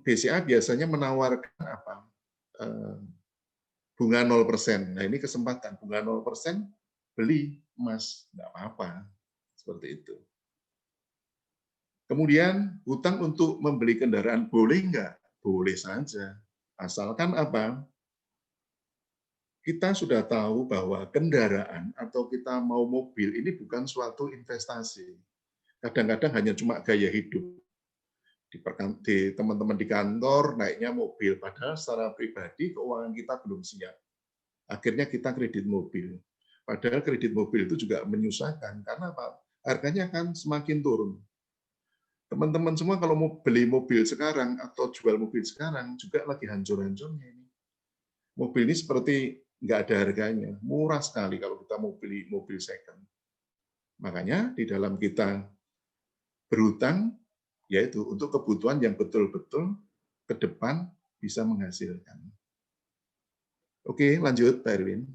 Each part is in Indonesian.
BCA biasanya menawarkan apa? Bunga 0%. Nah, ini kesempatan bunga 0%, beli emas, enggak apa-apa. Seperti itu. Kemudian hutang untuk membeli kendaraan boleh enggak? Boleh saja. Asalkan apa? Kita sudah tahu bahwa kendaraan atau kita mau mobil ini bukan suatu investasi. Kadang-kadang hanya cuma gaya hidup. Di teman-teman di kantor naiknya mobil, padahal secara pribadi keuangan kita belum siap. Akhirnya kita kredit mobil. Padahal kredit mobil itu juga menyusahkan, karena apa? Harganya kan semakin turun. Teman-teman semua kalau mau beli mobil sekarang atau jual mobil sekarang juga lagi hancur-hancurnya ini. Mobil ini seperti nggak ada harganya, murah sekali kalau kita mau beli mobil second. Makanya di dalam kita berhutang, yaitu untuk kebutuhan yang betul-betul ke depan bisa menghasilkan. Oke, lanjut Pak Erwin.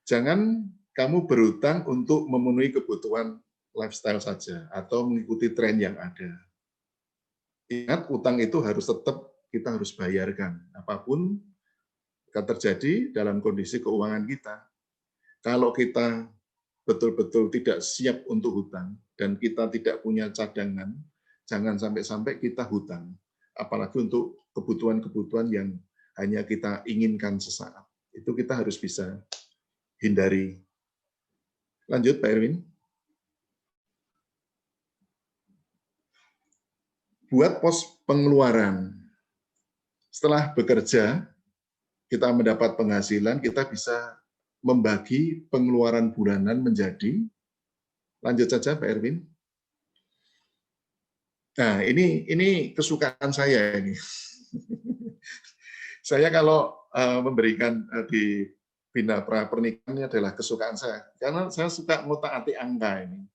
Jangan kamu berhutang untuk memenuhi kebutuhan lifestyle saja atau mengikuti tren yang ada. Ingat, utang itu harus tetap kita harus bayarkan. Apapun yang terjadi dalam kondisi keuangan kita. Kalau kita betul-betul tidak siap untuk hutang dan kita tidak punya cadangan, jangan sampai-sampai kita hutang. Apalagi untuk kebutuhan-kebutuhan yang hanya kita inginkan sesaat. Itu kita harus bisa hindari. Lanjut, Pak Erwin. Buat pos pengeluaran. Setelah bekerja, kita mendapat penghasilan, kita bisa membagi pengeluaran bulanan menjadi, lanjut saja Pak Erwin. Nah, ini kesukaan saya ini. Saya kalau memberikan di Bina Pra Pernikahan ini adalah kesukaan saya, karena saya suka ngutak-atik angka ini.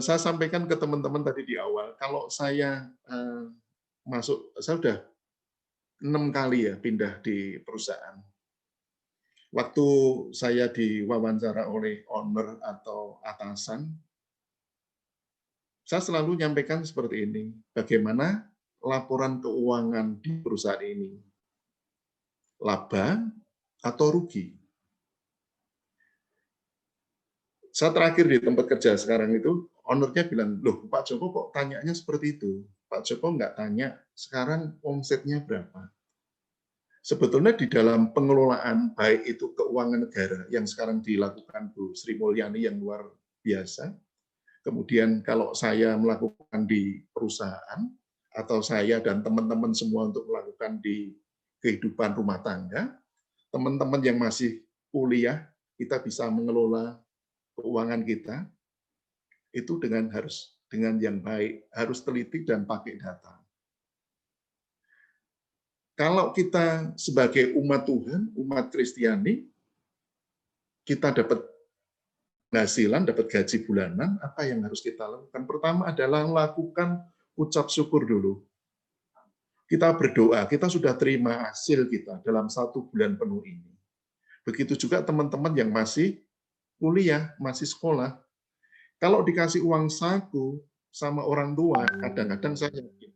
Saya sampaikan ke teman-teman tadi di awal, kalau saya masuk, saya sudah 6 kali ya pindah di perusahaan. Waktu saya diwawancara oleh owner atau atasan, saya selalu nyampaikan seperti ini, bagaimana laporan keuangan di perusahaan ini, laba atau rugi. Saya terakhir di tempat kerja sekarang itu, ownernya bilang, loh Pak Joko kok tanyanya seperti itu? Pak Joko nggak tanya, sekarang omsetnya berapa? Sebetulnya di dalam pengelolaan, baik itu keuangan negara yang sekarang dilakukan Bu Sri Mulyani yang luar biasa, kemudian kalau saya melakukan di perusahaan, atau saya dan teman-teman semua untuk melakukan di kehidupan rumah tangga, teman-teman yang masih kuliah, kita bisa mengelola keuangan kita itu dengan yang baik, harus teliti dan pakai data. Kalau kita sebagai umat Tuhan, umat Kristiani, kita dapat penghasilan, dapat gaji bulanan, apa yang harus kita lakukan? Pertama adalah lakukan ucap syukur dulu. Kita berdoa, kita sudah terima hasil kita dalam 1 bulan penuh ini. Begitu juga teman-teman yang masih kuliah, masih sekolah. Kalau dikasih uang saku sama orang tua, kadang-kadang saya yakin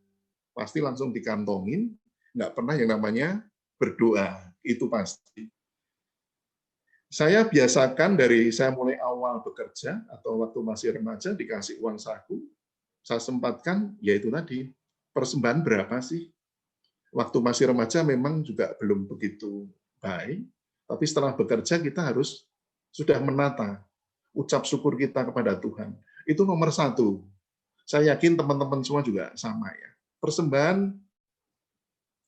pasti langsung dikantongin, nggak pernah yang namanya berdoa, itu pasti. Saya biasakan dari saya mulai awal bekerja atau waktu masih remaja dikasih uang saku, saya sempatkan yaitu tadi persembahan berapa sih? Waktu masih remaja memang juga belum begitu baik, tapi setelah bekerja kita harus sudah menata ucap syukur kita kepada Tuhan. Itu nomor 1. Saya yakin teman-teman semua juga sama ya. Persembahan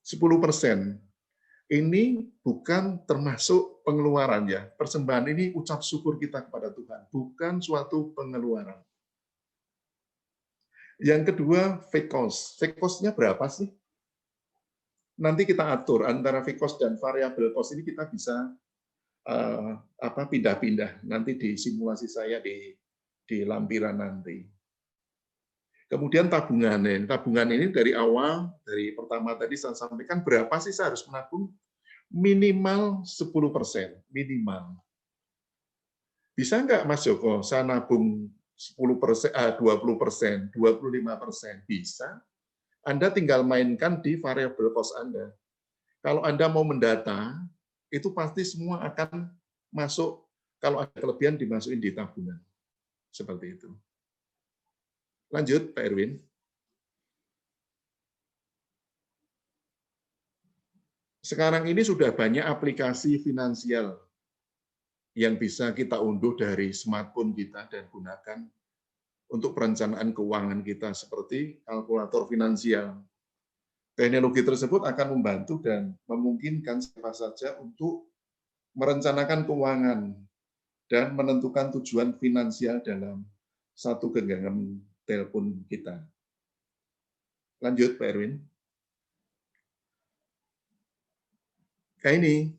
10%. Ini bukan termasuk pengeluaran ya. Persembahan ini ucap syukur kita kepada Tuhan, bukan suatu pengeluaran. Yang kedua, fixed cost. Fixed cost-nya berapa sih? Nanti kita atur antara fixed cost dan variable cost ini kita bisa pindah-pindah nanti di simulasi saya di lampiran nanti. Kemudian tabungan ini dari awal, dari pertama tadi saya sampaikan berapa sih saya harus menabung? Minimal 10%, minimal. Bisa nggak Mas Joko, saya nabung 10%, 20%, 25%? Bisa. Anda tinggal mainkan di variable cost Anda. Kalau Anda mau mendata, itu pasti semua akan masuk, kalau ada kelebihan dimasukin di tabungan. Seperti itu. Lanjut, Pak Erwin. Sekarang ini sudah banyak aplikasi finansial yang bisa kita unduh dari smartphone kita dan gunakan untuk perencanaan keuangan kita, seperti kalkulator finansial. Teknologi tersebut akan membantu dan memungkinkan siapa saja untuk merencanakan keuangan dan menentukan tujuan finansial dalam satu genggaman telepon kita. Lanjut, Pak Erwin. Kayak ini,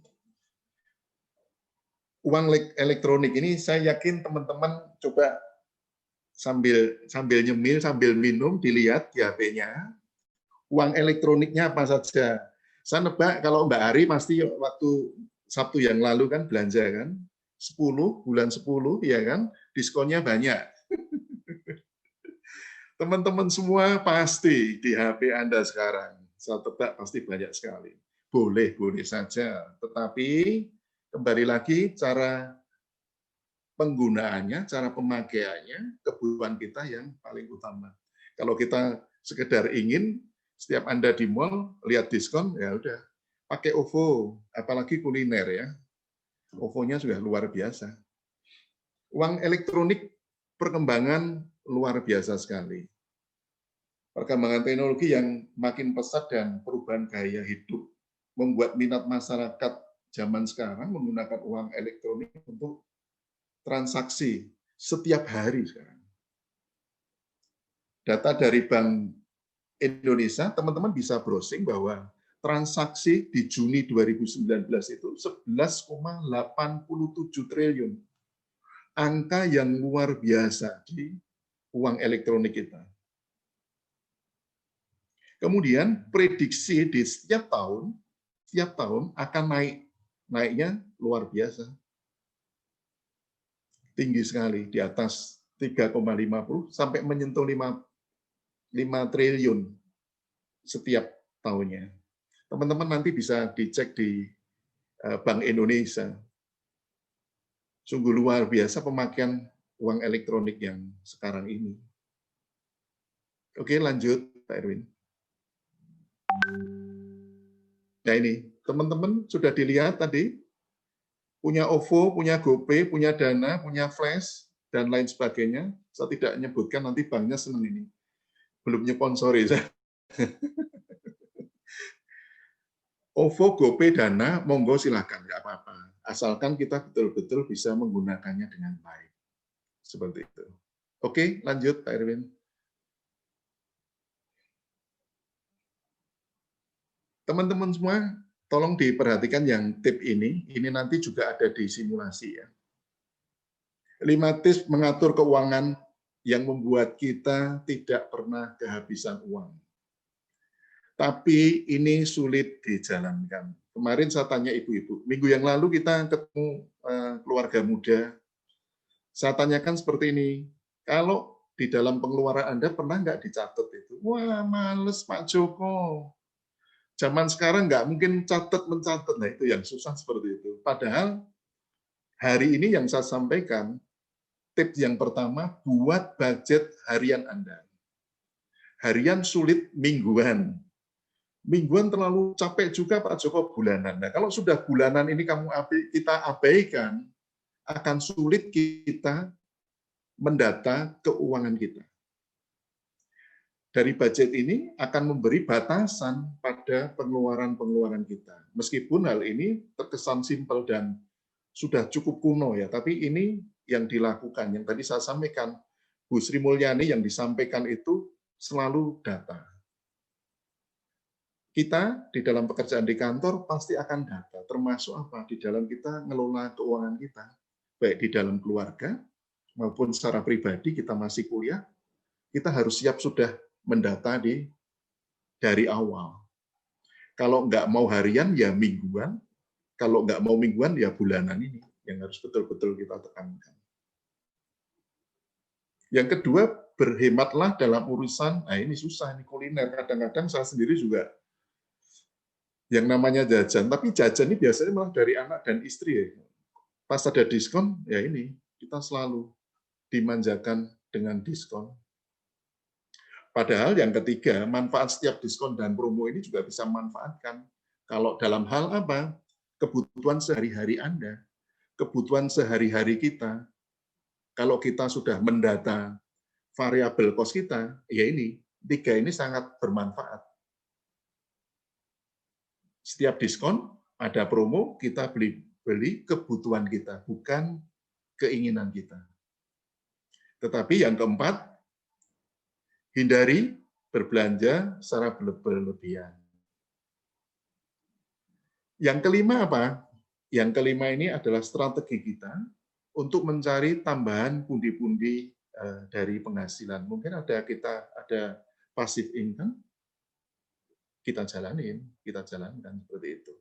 uang elektronik ini saya yakin teman-teman coba sambil nyemil, sambil minum, dilihat di HP-nya, uang elektroniknya apa saja. Saya nebak kalau Mbak Ari pasti waktu Sabtu yang lalu kan belanja kan, 10, bulan 10, ya kan, diskonnya banyak. Teman-teman semua pasti di HP Anda sekarang, saya tebak pasti banyak sekali. Boleh saja, tetapi kembali lagi cara penggunaannya, cara pemakaiannya, kebutuhan kita yang paling utama. Kalau kita sekedar ingin, setiap Anda di mall, lihat diskon, ya udah, pakai OVO, apalagi kuliner ya. OVO-nya sudah luar biasa. Uang elektronik perkembangan luar biasa sekali. Perkembangan teknologi yang makin pesat dan perubahan gaya hidup membuat minat masyarakat zaman sekarang menggunakan uang elektronik untuk transaksi setiap hari sekarang. Data dari Bank Indonesia, teman-teman bisa browsing bahwa transaksi di Juni 2019 itu 11,87 triliun. Angka yang luar biasa di uang elektronik kita. Kemudian prediksi di setiap tahun akan naik. Naiknya luar biasa. Tinggi sekali, di atas 3,50 sampai menyentuh 5 triliun setiap tahunnya. Teman-teman nanti bisa dicek di Bank Indonesia. Sungguh luar biasa pemakaian uang elektronik yang sekarang ini. Oke, lanjut Pak Erwin. Nah ini, teman-teman sudah dilihat tadi, punya OVO, punya GoPay, punya Dana, punya Flash, dan lain sebagainya. Saya tidak menyebutkan, nanti banknya senang ini. Belum nyponsori saya. OVO, GoPay, Dana, monggo silakan, nggak apa-apa. Asalkan kita betul-betul bisa menggunakannya dengan baik. Seperti itu. Oke, lanjut Pak Erwin. Teman-teman semua, tolong diperhatikan yang tip ini nanti juga ada di simulasi ya. 5 tips mengatur keuangan yang membuat kita tidak pernah kehabisan uang. Tapi ini sulit dijalankan. Kemarin saya tanya ibu-ibu, minggu yang lalu kita ketemu keluarga muda, saya tanyakan seperti ini, kalau di dalam pengeluaran Anda pernah nggak dicatat itu? Wah, males Pak Joko. Zaman sekarang nggak mungkin mencatat, nah itu yang susah seperti itu. Padahal hari ini yang saya sampaikan, tips yang pertama, buat budget harian Anda. Harian sulit, mingguan. Mingguan terlalu capek juga Pak Joko, bulanan. Nah, kalau sudah bulanan ini kita abaikan, akan sulit kita mendata keuangan kita. Dari budget ini akan memberi batasan pada pengeluaran-pengeluaran kita. Meskipun hal ini terkesan simpel dan sudah cukup kuno ya, tapi ini yang dilakukan. Yang tadi saya sampaikan, Bu Sri Mulyani yang disampaikan itu selalu data. Kita di dalam pekerjaan di kantor pasti akan data, termasuk apa? Di dalam kita ngelola keuangan kita, baik di dalam keluarga maupun secara pribadi kita masih kuliah, kita harus siap sudah mendata dari awal. Kalau nggak mau harian, ya mingguan. Kalau nggak mau mingguan, ya bulanan ini yang harus betul-betul kita tekankan. Yang kedua, berhematlah dalam urusan, nah ini susah, ini kuliner. Kadang-kadang saya sendiri juga yang namanya jajan, tapi jajan ini biasanya malah dari anak dan istri ya. Pas ada diskon, ya ini, kita selalu dimanjakan dengan diskon. Padahal yang ketiga, manfaat setiap diskon dan promo ini juga bisa memanfaatkan. Kalau dalam hal apa? Kebutuhan sehari-hari Anda, kebutuhan sehari-hari kita. Kalau kita sudah mendata variabel cost kita, ya ini, tiga ini sangat bermanfaat. Setiap diskon, ada promo, kita beli kebutuhan kita, bukan keinginan kita. Tetapi yang keempat, hindari berbelanja secara berlebihan. Yang kelima apa? Yang kelima ini adalah strategi kita untuk mencari tambahan pundi-pundi dari penghasilan. Mungkin kita ada passive income, kita jalankan seperti itu.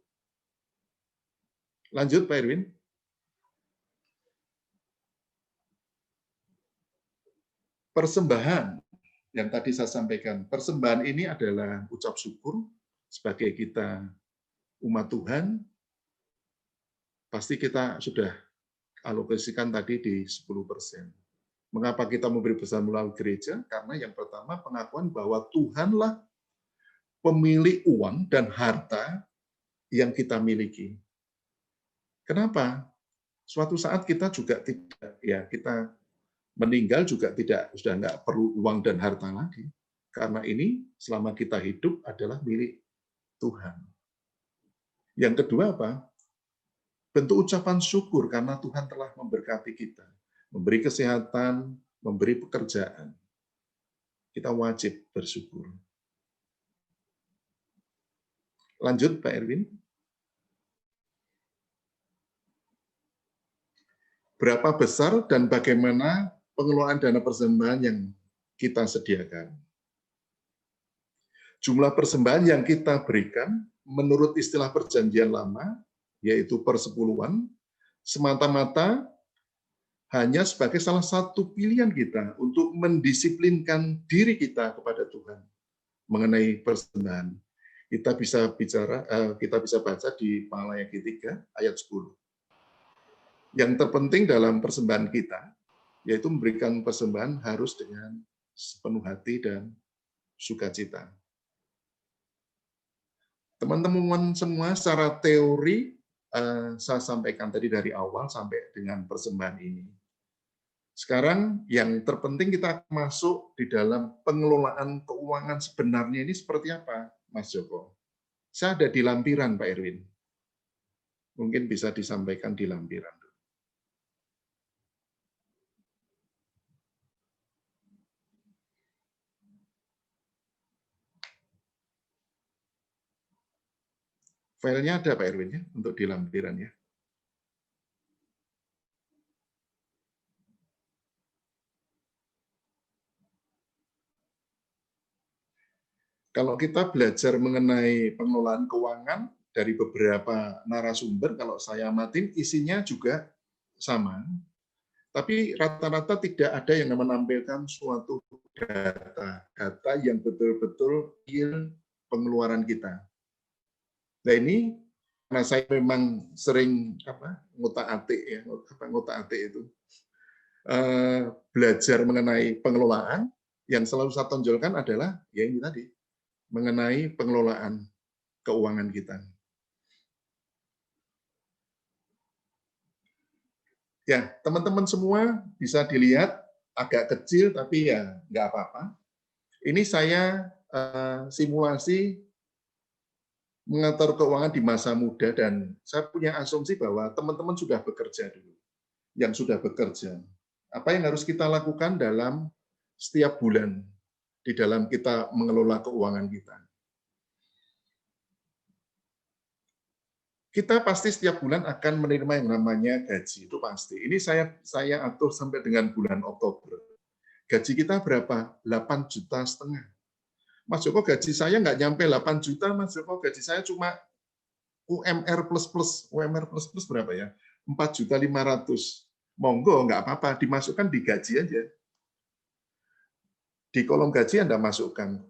Lanjut Pak Irwin. Persembahan yang tadi saya sampaikan. Persembahan ini adalah ucap syukur sebagai kita umat Tuhan. Pasti kita sudah alokasikan tadi di 10%. Mengapa kita memberi besar melalui gereja? Karena yang pertama pengakuan bahwa Tuhanlah pemilik uang dan harta yang kita miliki. Kenapa? Suatu saat kita juga tidak, ya kita meninggal juga sudah nggak perlu uang dan harta lagi. Karena ini selama kita hidup adalah milik Tuhan. Yang kedua apa? Bentuk ucapan syukur karena Tuhan telah memberkati kita, memberi kesehatan, memberi pekerjaan. Kita wajib bersyukur. Lanjut Pak Erwin. Berapa besar dan bagaimana pengelolaan dana persembahan yang kita sediakan? Jumlah persembahan yang kita berikan menurut istilah perjanjian lama, yaitu persepuluhan, semata-mata hanya sebagai salah satu pilihan kita untuk mendisiplinkan diri kita kepada Tuhan mengenai persembahan. Kita bisa baca di Malayaki 3 ayat 10. Yang terpenting dalam persembahan kita, yaitu memberikan persembahan harus dengan sepenuh hati dan sukacita. Teman-teman semua, secara teori saya sampaikan tadi dari awal sampai dengan persembahan ini. Sekarang yang terpenting kita masuk di dalam pengelolaan keuangan sebenarnya ini seperti apa, Mas Joko? Saya ada di lampiran, Pak Erwin. Mungkin bisa disampaikan di lampiran. Filenya ada Pak Erwin ya, untuk di lampiran ya. Kalau kita belajar mengenai pengelolaan keuangan dari beberapa narasumber, kalau saya amatin isinya juga sama. Tapi rata-rata tidak ada yang menampilkan suatu data yang betul-betul real pengeluaran kita. Nah ini karena saya memang sering ngutak-atik ya, ngutak-atik itu belajar mengenai pengelolaan, yang selalu saya tonjolkan adalah ya ini tadi mengenai pengelolaan keuangan kita. Ya, teman-teman semua bisa dilihat agak kecil tapi ya nggak apa-apa. Ini saya simulasi mengatur keuangan di masa muda dan saya punya asumsi bahwa teman-teman sudah bekerja dulu. Yang sudah bekerja. Apa yang harus kita lakukan dalam setiap bulan di dalam kita mengelola keuangan kita? Kita pasti setiap bulan akan menerima yang namanya gaji, itu pasti. Ini saya atur sampai dengan bulan Oktober. Gaji kita berapa? 8,5 juta. Mas Joko, gaji saya nggak nyampe 8 juta, Mas Joko. Gaji saya cuma UMR plus. UMR plus berapa ya? 4,5 juta. Monggo, nggak apa-apa, dimasukkan di gaji aja. Di kolom gaji Anda masukkan.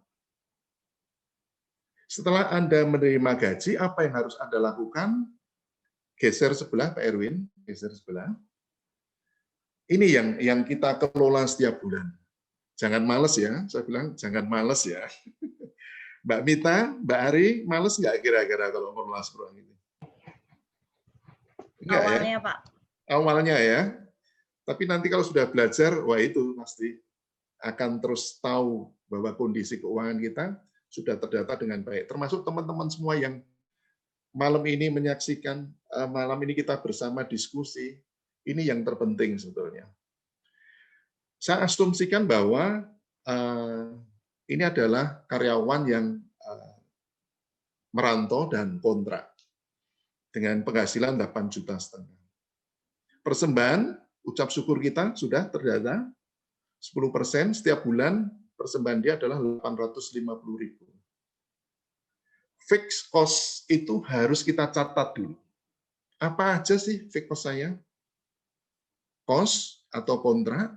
Setelah Anda menerima gaji, apa yang harus Anda lakukan? Geser sebelah, Pak Erwin, geser sebelah. Ini yang kita kelola setiap bulan. Jangan males ya, saya bilang jangan males ya. Mbak Mita, Mbak Ari, males nggak kira-kira kalau mengelola seperti ini? Enggak Awalnya, ya? Pak. Awalnya ya. Tapi nanti kalau sudah belajar, wah itu pasti akan terus tahu bahwa kondisi keuangan kita sudah terdata dengan baik. Termasuk teman-teman semua yang malam ini menyaksikan, malam ini kita bersama diskusi, ini yang terpenting sebetulnya. Saya asumsikan bahwa ini adalah karyawan yang merantau dan kontrak dengan penghasilan 8,5 juta. Persembahan, ucap syukur kita sudah terdata 10% setiap bulan, persembahan dia adalah 850.000. Fixed cost itu harus kita catat dulu. Apa aja sih fixed cost saya? Cost atau kontrak,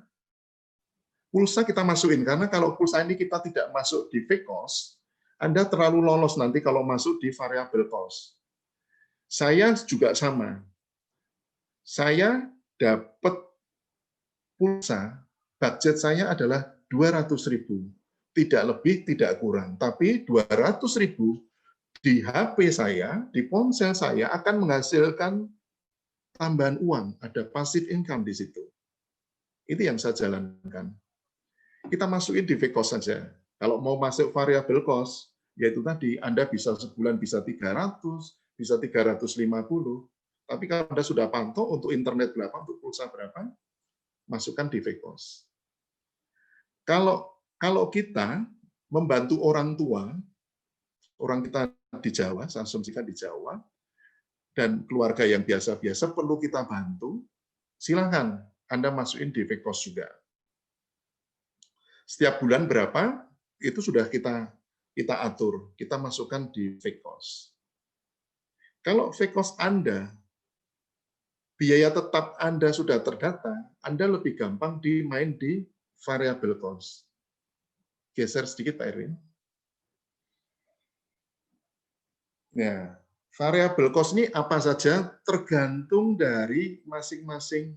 pulsa kita masukin, karena kalau pulsa ini kita tidak masuk di fixed cost, Anda terlalu lolos nanti kalau masuk di variable cost. Saya juga sama. Saya dapat pulsa, budget saya adalah 200.000. Tidak lebih, tidak kurang. Tapi 200.000 di HP saya, di ponsel saya akan menghasilkan tambahan uang, ada passive income di situ. Itu yang saya jalankan. Kita masukin di fixed cost saja. Kalau mau masuk variable cost, yaitu tadi Anda bisa sebulan bisa 300, bisa 350. Tapi kalau Anda sudah pantau untuk internet berapa, untuk pulsa berapa, masukkan di fixed cost. Kalau kita membantu orang tua, orang kita di Jawa, saya asumsikan di Jawa, dan keluarga yang biasa-biasa perlu kita bantu, silakan Anda masukin di fixed cost juga. Setiap bulan berapa, itu sudah kita atur, kita masukkan di fixed cost. Kalau fixed cost Anda, biaya tetap Anda sudah terdata, Anda lebih gampang dimain di variable cost. Geser sedikit Pak Erwin. Nah, variable cost ini apa saja tergantung dari masing-masing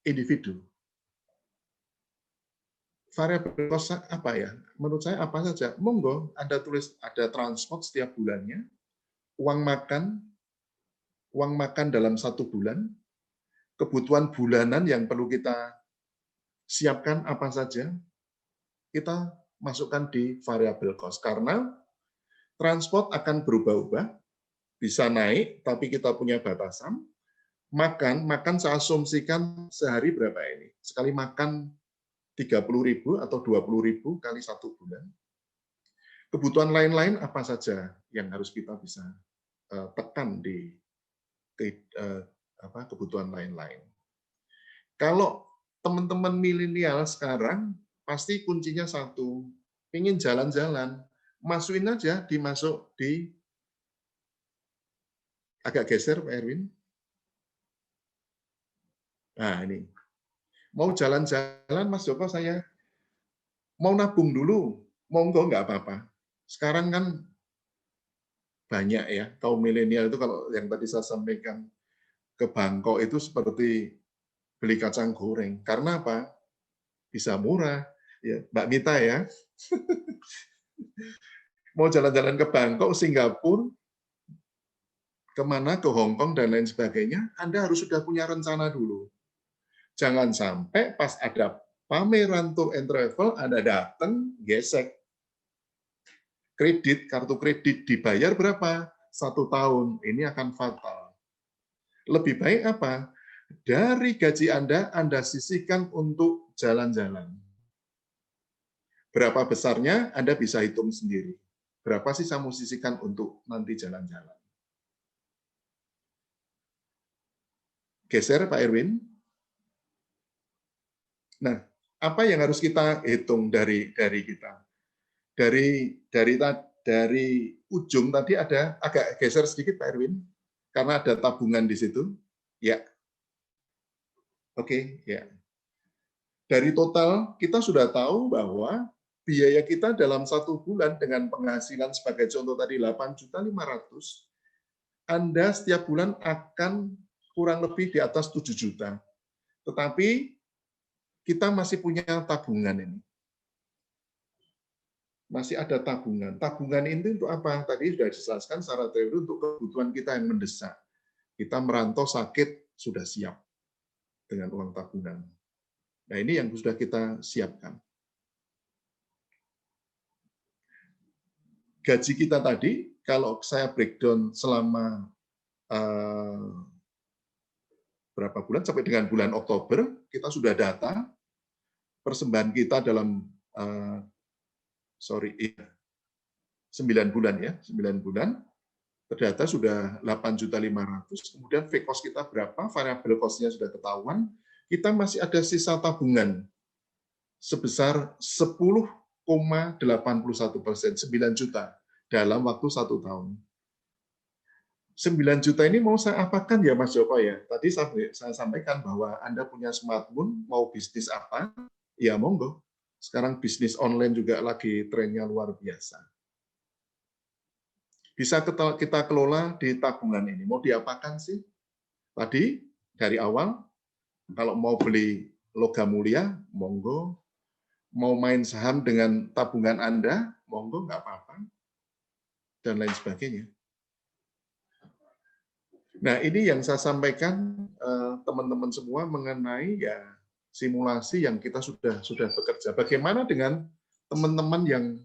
individu. Variable cost apa ya? Menurut saya apa saja? Monggo Anda tulis ada transport setiap bulannya, uang makan dalam 1 bulan, kebutuhan bulanan yang perlu kita siapkan apa saja, kita masukkan di variable cost. Karena transport akan berubah-ubah, bisa naik, tapi kita punya batasan. Makan saya asumsikan sehari berapa ini? Sekali makan 30.000 atau 20.000 kali 1 bulan. Kebutuhan lain-lain apa saja yang harus kita bisa tekan di kebutuhan lain-lain. Kalau teman-teman milenial sekarang, pasti kuncinya satu, ingin jalan-jalan, masukin aja, dimasuk di, agak geser Pak Erwin. Nah ini, mau jalan-jalan Mas Joko, saya mau nabung dulu, monggo nggak apa-apa. Sekarang kan banyak ya, kaum milenial itu kalau yang tadi saya sampaikan ke Bangkok itu seperti beli kacang goreng. Karena apa? Bisa murah. Ya, Mbak Mita ya. Mau jalan-jalan ke Bangkok, Singapura, kemana, ke Hong Kong, dan lain sebagainya, Anda harus sudah punya rencana dulu. Jangan sampai pas ada pameran tour and travel, Anda datang, gesek. Kredit, kartu kredit dibayar berapa? 1 tahun. Ini akan fatal. Lebih baik apa? Dari gaji Anda sisihkan untuk jalan-jalan. Berapa besarnya, Anda bisa hitung sendiri. Berapa sih saya mau sisihkan untuk nanti jalan-jalan? Geser, Pak Erwin. Nah, apa yang harus kita hitung dari kita? Dari ujung tadi ada, agak geser sedikit Pak Erwin, karena ada tabungan di situ. Ya. Oke, ya. Dari total, kita sudah tahu bahwa biaya kita dalam 1 bulan dengan penghasilan sebagai contoh tadi 8.500.000, Anda setiap bulan akan kurang lebih di atas 7 juta. Tetapi kita masih punya tabungan ini. Masih ada tabungan. Tabungan ini untuk apa? Tadi sudah dijelaskan secara teori untuk kebutuhan kita yang mendesak. Kita merantau sakit, sudah siap dengan uang tabungan. Nah, ini yang sudah kita siapkan. Gaji kita tadi, kalau saya breakdown selama berapa bulan, sampai dengan bulan Oktober, kita sudah data persembahan kita dalam 9 bulan ya, 9 bulan, terdata sudah 8.500.000, kemudian fixed cost kita berapa, variable cost-nya sudah ketahuan, kita masih ada sisa tabungan sebesar 10,81%, 9 juta dalam waktu 1 tahun. 9 juta ini mau saya apakan ya Mas Joko ya? Tadi saya sampaikan bahwa Anda punya smartphone, mau bisnis apa, ya monggo. Sekarang bisnis online juga lagi trennya luar biasa. Bisa kita kelola di tabungan ini. Mau diapakan sih? Tadi dari awal, kalau mau beli logam mulia, monggo. Mau main saham dengan tabungan Anda, monggo, nggak apa-apa. Dan lain sebagainya. Nah, ini yang saya sampaikan teman-teman semua mengenai ya simulasi yang kita sudah bekerja. Bagaimana dengan teman-teman yang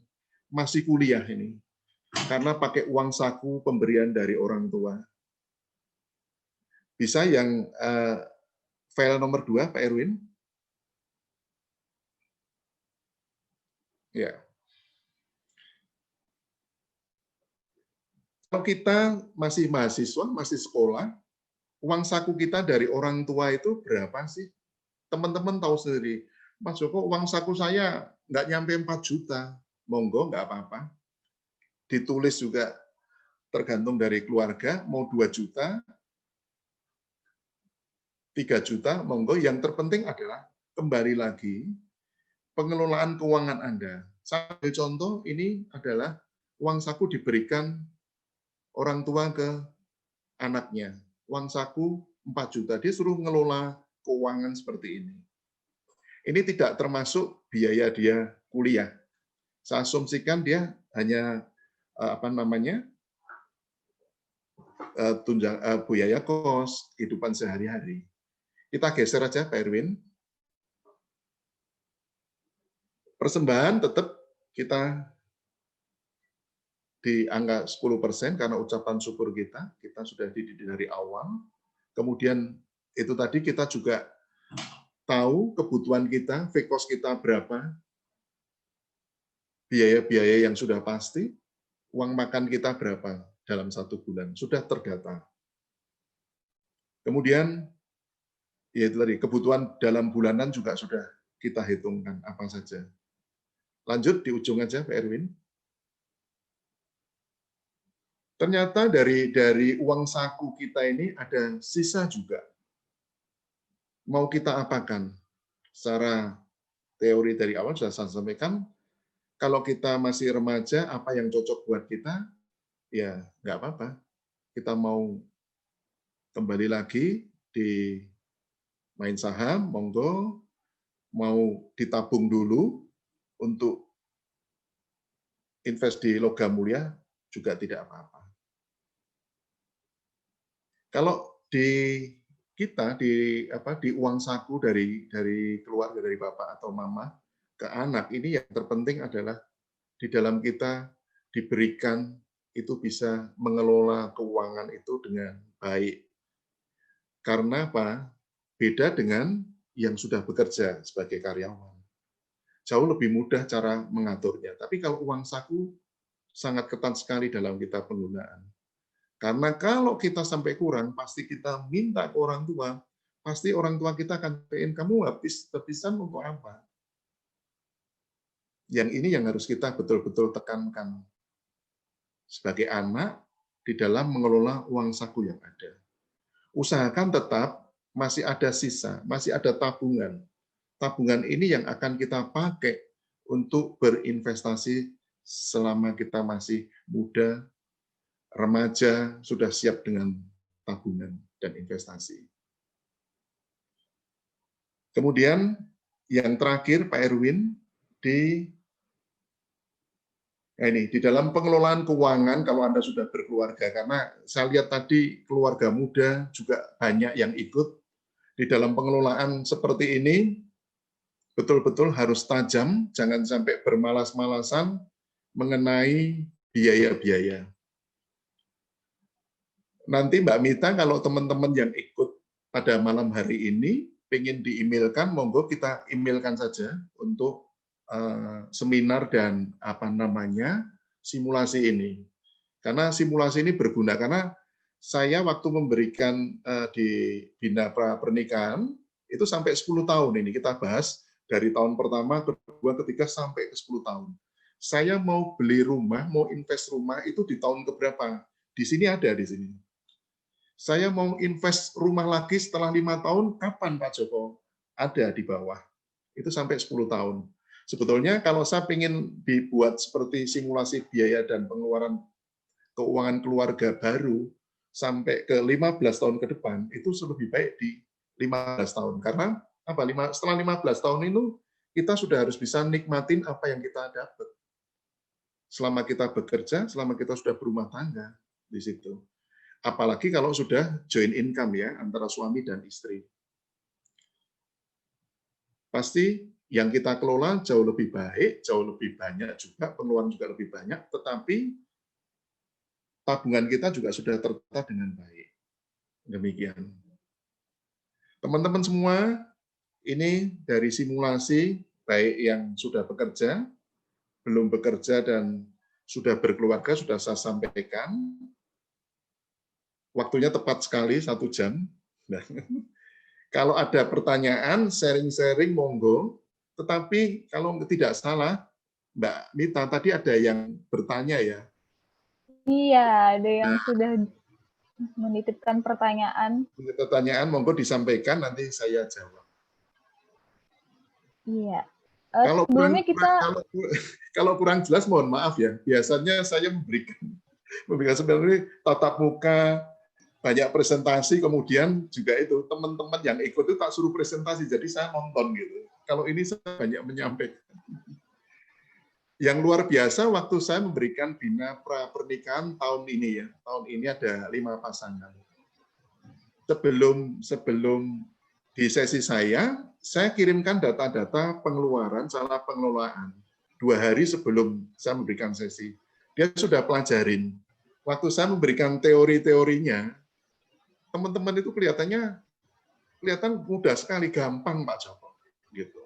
masih kuliah ini? Karena pakai uang saku pemberian dari orang tua. Bisa yang file nomor 2, Pak Erwin? Ya. Kalau kita masih mahasiswa, masih sekolah, uang saku kita dari orang tua itu berapa sih? Teman-teman tahu sendiri, Mas Joko, uang saku saya nggak nyampe 4 juta. Monggo, nggak apa-apa. Ditulis juga tergantung dari keluarga, mau 2 juta, 3 juta, monggo. Yang terpenting adalah kembali lagi pengelolaan keuangan Anda. Saya ambil contoh, ini adalah uang saku diberikan orang tua ke anaknya. Uang saku 4 juta, dia suruh ngelola keuangan seperti ini. Ini tidak termasuk biaya dia kuliah. Saya asumsikan dia hanya tunjang biaya kos, kehidupan sehari-hari. Kita geser aja Pak Erwin. Persembahan tetap kita di angka 10% karena ucapan syukur kita sudah dididik dari awal. Kemudian itu tadi kita juga tahu kebutuhan kita, fixed cost kita berapa, biaya-biaya yang sudah pasti, uang makan kita berapa dalam 1 bulan, sudah terdata. Kemudian, ya itu tadi, kebutuhan dalam bulanan juga sudah kita hitungkan apa saja. Lanjut di ujung aja, Pak Erwin. Ternyata dari uang saku kita ini ada sisa juga. Mau kita apakan? Secara teori dari awal sudah saya sampaikan, kalau kita masih remaja, apa yang cocok buat kita, ya nggak apa-apa. Kita mau kembali lagi di main saham, monggo. Mau ditabung dulu untuk invest di logam mulia, juga tidak apa-apa. Kalau di kita di uang saku dari keluarga, dari bapak atau mama ke anak, ini yang terpenting adalah di dalam kita diberikan itu bisa mengelola keuangan itu dengan baik. Karena apa? Beda dengan yang sudah bekerja sebagai karyawan. Jauh lebih mudah cara mengaturnya. Tapi kalau uang saku sangat ketat sekali dalam kita penggunaan. Karena kalau kita sampai kurang, pasti kita minta ke orang tua, pasti orang tua kita akan pengen kamu habis tebisan untuk apa? Yang ini yang harus kita betul-betul tekankan sebagai anak di dalam mengelola uang saku yang ada. Usahakan tetap masih ada sisa, masih ada tabungan. tabungan ini yang akan kita pakai untuk berinvestasi selama kita masih muda, remaja, sudah siap dengan tabungan dan investasi. Kemudian yang terakhir Pak Erwin, di dalam pengelolaan keuangan kalau Anda sudah berkeluarga, karena saya lihat tadi keluarga muda juga banyak yang ikut, di dalam pengelolaan seperti ini, betul-betul harus tajam, jangan sampai bermalas-malasan mengenai biaya-biaya. Nanti Mbak Mita, kalau teman-teman yang ikut pada malam hari ini, pengen di-emailkan, monggo kita emailkan saja untuk seminar dan simulasi ini. Karena simulasi ini berguna, karena saya waktu memberikan di Bina Pra Pernikahan, itu sampai 10 tahun ini kita bahas, dari tahun pertama, kedua, ketiga, sampai ke 10 tahun. Saya mau beli rumah, mau invest rumah, itu di tahun keberapa? Di sini ada, di sini. Saya mau invest rumah lagi setelah 5 tahun, kapan Pak Joko? Ada di bawah. Itu sampai 10 tahun. Sebetulnya kalau saya ingin dibuat seperti simulasi biaya dan pengeluaran keuangan keluarga baru sampai ke 15 tahun ke depan, itu lebih baik di 15 tahun. Karena setelah 15 tahun itu, kita sudah harus bisa nikmatin apa yang kita dapat. Selama kita bekerja, selama kita sudah berumah tangga di situ. Apalagi kalau sudah joint income ya, antara suami dan istri. Pasti yang kita kelola jauh lebih baik, jauh lebih banyak juga, pengeluaran juga lebih banyak, tetapi tabungan kita juga sudah tertata dengan baik. Demikian. Teman-teman semua, ini dari simulasi, baik yang sudah bekerja, belum bekerja, dan sudah berkeluarga, sudah saya sampaikan. Waktunya tepat sekali, 1 jam. Nah, kalau ada pertanyaan, sharing-sharing, monggo. Tetapi kalau tidak salah, Mbak Mita, tadi ada yang bertanya ya? Iya, ada yang sudah menitipkan pertanyaan. Pertanyaan, monggo disampaikan, nanti saya jawab. Iya. Kalau sebelumnya kalau kurang jelas, mohon maaf ya. Biasanya saya memberikan sebenarnya tatap muka, banyak presentasi, kemudian juga itu teman-teman yang ikut itu tak suruh presentasi, jadi saya nonton gitu. Kalau ini saya banyak menyampaikan. Yang luar biasa waktu saya memberikan Bina Pra Pernikahan tahun ini ya, tahun ini ada 5 pasangan. Sebelum di sesi saya kirimkan data-data pengeluaran, salah pengelolaan 2 hari sebelum saya memberikan sesi. Dia sudah pelajarin. Waktu saya memberikan teori-teorinya, teman-teman itu kelihatan mudah sekali, gampang Pak Joko. Gitu.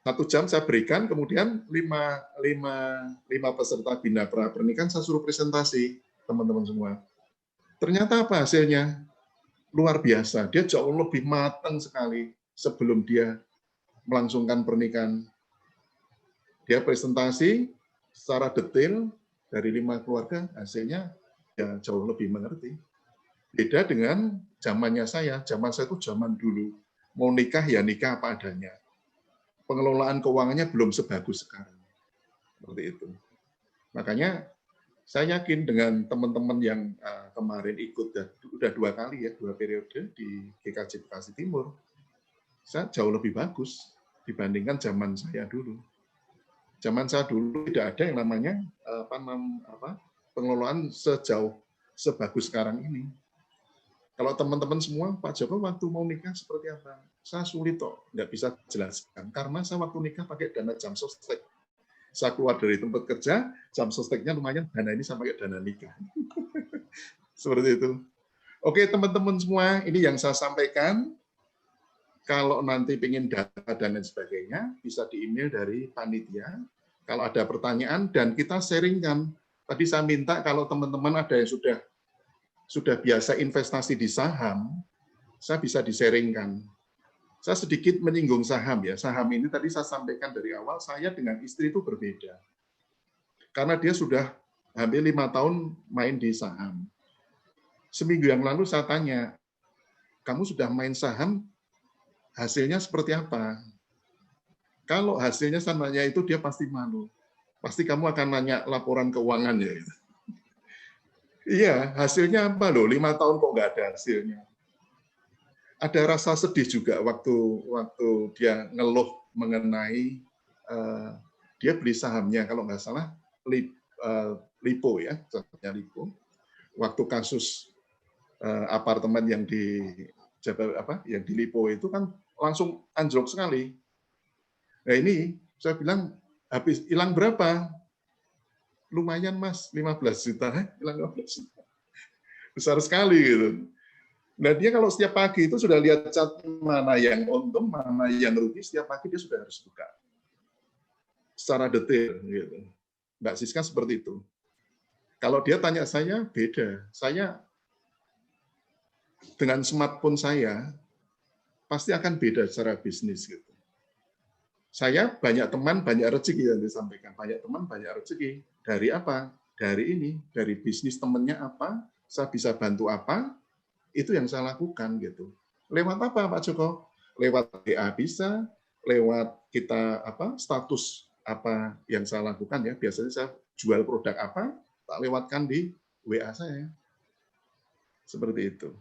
1 jam saya berikan, kemudian 5 peserta Bina Pra Pernikahan saya suruh presentasi, teman-teman semua. Ternyata apa hasilnya? Luar biasa. Dia jauh lebih matang sekali sebelum dia melangsungkan pernikahan. Dia presentasi secara detail dari 5 keluarga, hasilnya ya jauh lebih mengerti. Beda dengan zamannya saya. Zaman saya itu zaman dulu. Mau nikah ya nikah apa adanya. Pengelolaan keuangannya belum sebagus sekarang. Seperti itu. Makanya saya yakin dengan teman-teman yang kemarin ikut, sudah 2 kali ya, 2 periode di GKJ Bekasi Timur, saya jauh lebih bagus dibandingkan zaman saya dulu. Zaman saya dulu tidak ada yang namanya pengelolaan sebagus sekarang ini. Kalau teman-teman semua, Pak Joko waktu mau nikah seperti apa? Saya sulit kok, nggak bisa jelaskan. Karena saya waktu nikah pakai dana jam sostek. Saya keluar dari tempat kerja, jam sosteknya lumayan, dana ini sampai ke dana nikah. Seperti itu. Oke, teman-teman semua, ini yang saya sampaikan. Kalau nanti ingin data dan lain sebagainya, bisa di-email dari panitia. Kalau ada pertanyaan, dan kita sharingkan. Tadi saya minta kalau teman-teman ada yang sudah biasa investasi di saham, saya bisa di-sharingkan. Saya sedikit menyinggung saham ya. Saham ini tadi saya sampaikan dari awal, saya dengan istri itu berbeda. Karena dia sudah hampir 5 tahun main di saham. Seminggu yang lalu saya tanya, kamu sudah main saham, hasilnya seperti apa? Kalau hasilnya samanya itu dia pasti malu. Pasti kamu akan nanya laporan keuangan ya. Iya, hasilnya apa loh? 5 tahun kok nggak ada hasilnya. Ada rasa sedih juga waktu dia ngeluh mengenai dia beli sahamnya kalau nggak salah Lipo ya, contohnya Lipo. Waktu kasus apartemen yang di yang di Lipo itu kan langsung anjlok sekali. Nah ini saya bilang habis hilang berapa? Lumayan Mas, 15 juta. Hilang 15 juta. Besar sekali gitu. Nah dia kalau setiap pagi itu sudah lihat cat mana yang untung, mana yang rugi, setiap pagi dia sudah harus buka secara detail. Gitu. Mbak Siska seperti itu. Kalau dia tanya saya, beda. Saya dengan smartphone saya pasti akan beda secara bisnis. Gitu. Saya banyak teman, banyak rezeki yang disampaikan. Banyak teman, banyak rezeki. Dari apa? Dari ini, dari bisnis temennya apa, saya bisa bantu apa, itu yang saya lakukan gitu. Lewat apa Pak Joko? Lewat WA bisa, lewat kita status apa yang saya lakukan ya. Biasanya saya jual produk apa, tak lewatkan di WA saya. Seperti itu.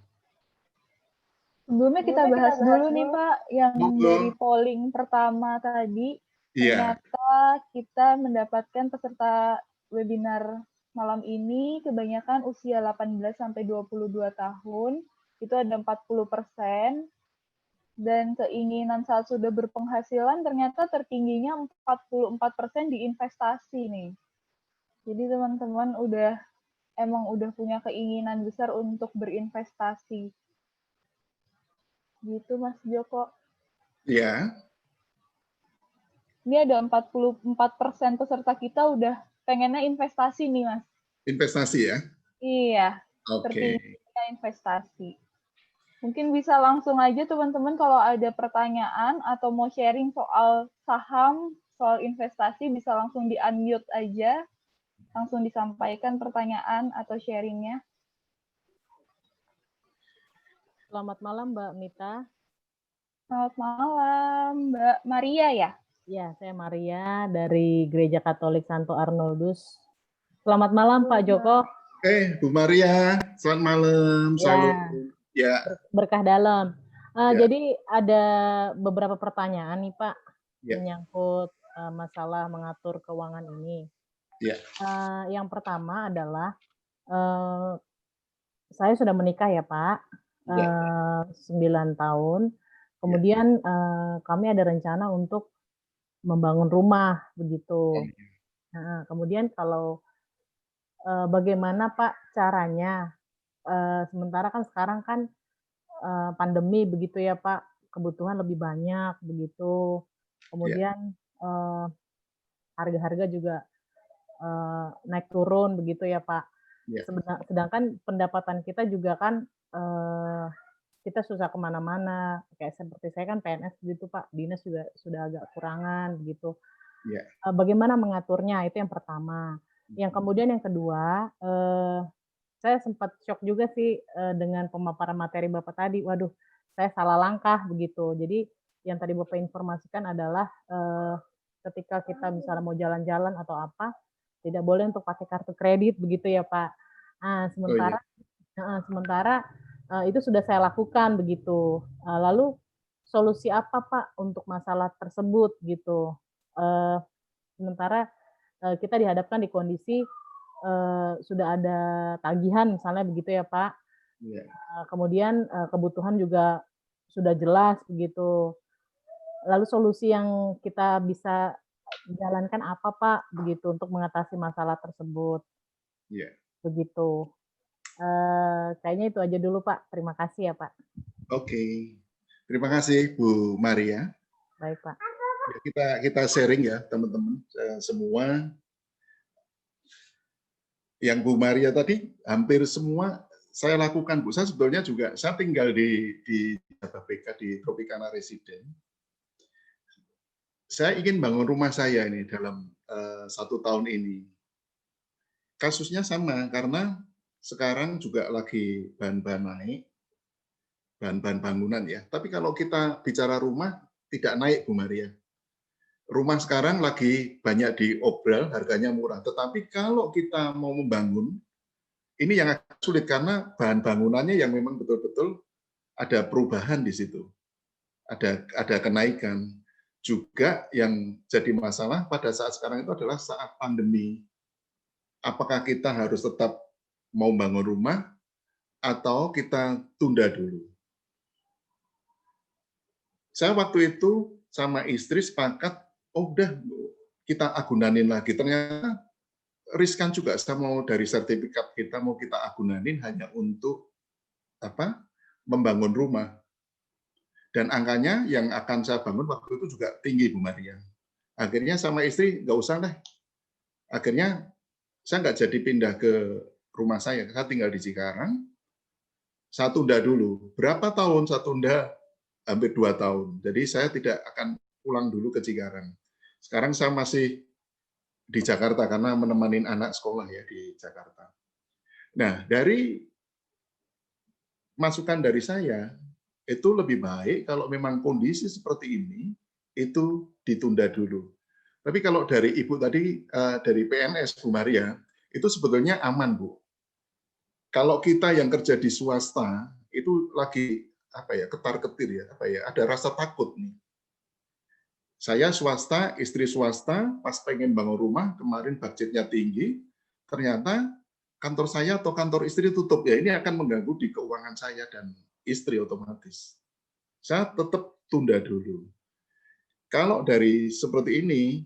Sebelumnya kita bahas dulu nih Pak, yang dari Monggo. polling pertama tadi, Iya. ternyata kita mendapatkan peserta webinar malam ini kebanyakan usia 18 sampai 22 tahun, itu ada 40%, dan keinginan saat sudah berpenghasilan ternyata tertingginya 44% di investasi nih. Jadi teman-teman emang udah punya keinginan besar untuk berinvestasi. Gitu Mas Joko. Iya. Ini ada 44% peserta kita udah pengennya investasi nih Mas. Investasi ya? Iya, tertingginya investasi. Mungkin bisa langsung aja teman-teman kalau ada pertanyaan atau mau sharing soal saham, soal investasi, bisa langsung di-unmute aja, langsung disampaikan pertanyaan atau sharingnya. Selamat malam Mbak Mita. Selamat malam Mbak Maria ya? Ya, saya Maria dari Gereja Katolik Santo Arnoldus. Selamat malam Pak Joko. Bu Maria, selamat malam. Salam. Ya. Berkah dalam. Ya. Jadi ada beberapa pertanyaan nih Pak, menyangkut masalah mengatur keuangan ini. Ya. Yang pertama adalah saya sudah menikah ya Pak, 9 tahun. Kemudian kami ada rencana untuk membangun rumah begitu. Nah, kemudian kalau bagaimana Pak caranya? Sementara kan sekarang kan pandemi begitu ya Pak, kebutuhan lebih banyak begitu. Kemudian harga-harga juga naik turun begitu ya Pak. Sedangkan pendapatan kita juga kan kita susah kemana-mana. Kayak seperti saya kan PNS gitu Pak, dinas juga sudah agak kurangan begitu. Bagaimana mengaturnya, itu yang pertama. Yang kemudian yang kedua, saya sempat shock juga sih dengan pemaparan materi Bapak tadi. Waduh, saya salah langkah begitu. Jadi yang tadi Bapak informasikan adalah ketika kita misalnya mau jalan-jalan atau apa, tidak boleh untuk pakai kartu kredit begitu ya Pak. Nah, sementara itu sudah saya lakukan begitu. Lalu solusi apa Pak untuk masalah tersebut gitu? Sementara kita dihadapkan di kondisi sudah ada tagihan misalnya begitu ya Pak. Kemudian kebutuhan juga sudah jelas begitu. Lalu solusi yang kita bisa jalankan apa Pak begitu untuk mengatasi masalah tersebut? Begitu. Kayaknya itu aja dulu Pak. Terima kasih ya Pak. Oke. Terima kasih Bu Maria. Baik Pak. Kita sharing ya teman-teman semua. Yang Bu Maria tadi hampir semua saya lakukan Bu. Saya sebetulnya juga saya tinggal di Jababeka di Tropicana Residen. Saya ingin bangun rumah saya ini dalam 1 tahun ini. Kasusnya sama karena sekarang juga lagi bahan-bahan naik, bahan-bahan bangunan ya. Tapi kalau kita bicara rumah tidak naik Bu Maria. rumah sekarang lagi banyak diobral, harganya murah. Tetapi kalau kita mau membangun, ini yang agak sulit karena bahan bangunannya yang memang betul-betul ada perubahan di situ. Ada kenaikan. Juga yang jadi masalah pada saat sekarang itu adalah saat pandemi. Apakah kita harus tetap mau bangun rumah atau kita tunda dulu? Saya waktu itu sama istri sepakat, oh udah kita agunanin lagi. Ternyata riskan juga, saya mau dari sertifikat kita mau kita agunanin hanya untuk membangun rumah. Dan angkanya yang akan saya bangun waktu itu juga tinggi, Bu Maria. Akhirnya sama istri, nggak usah deh. Akhirnya saya nggak jadi pindah ke rumah saya tinggal di Cikarang. Saya tunda dulu. Berapa tahun saya tunda? Hampir 2 tahun. Jadi saya tidak akan pulang dulu ke Cikarang. Sekarang saya masih di Jakarta karena menemani anak sekolah ya di Jakarta. Nah, dari masukan dari saya, itu lebih baik kalau memang kondisi seperti ini, itu ditunda dulu. Tapi kalau dari Ibu tadi, dari PNS, Bu Maria, itu sebetulnya aman, Bu. Kalau kita yang kerja di swasta, itu lagi ketar-ketir ya, ada rasa takut nih. Saya swasta, istri swasta, pas pengen bangun rumah, kemarin budgetnya tinggi, ternyata kantor saya atau kantor istri tutup. Ya ini akan mengganggu di keuangan saya dan istri otomatis. Saya tetap tunda dulu. Kalau dari seperti ini,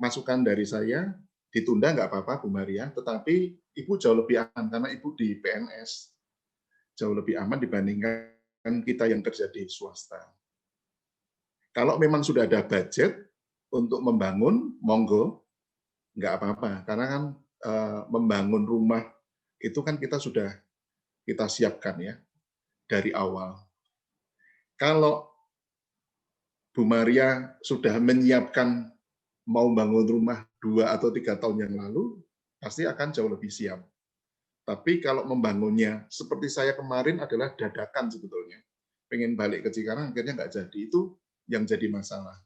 masukan dari saya, ditunda nggak apa-apa Bu Maria, tetapi Ibu jauh lebih aman karena Ibu di PNS. Jauh lebih aman dibandingkan kita yang kerja di swasta. Kalau memang sudah ada budget untuk membangun, monggo, nggak apa-apa. Karena kan membangun rumah itu kan kita sudah kita siapkan ya dari awal. Kalau Bu Maria sudah menyiapkan mau bangun rumah 2 atau 3 tahun yang lalu, pasti akan jauh lebih siap. Tapi kalau membangunnya seperti saya kemarin adalah dadakan sebetulnya. Pengen balik ke Cikarang, akhirnya nggak jadi. Itu yang jadi masalah.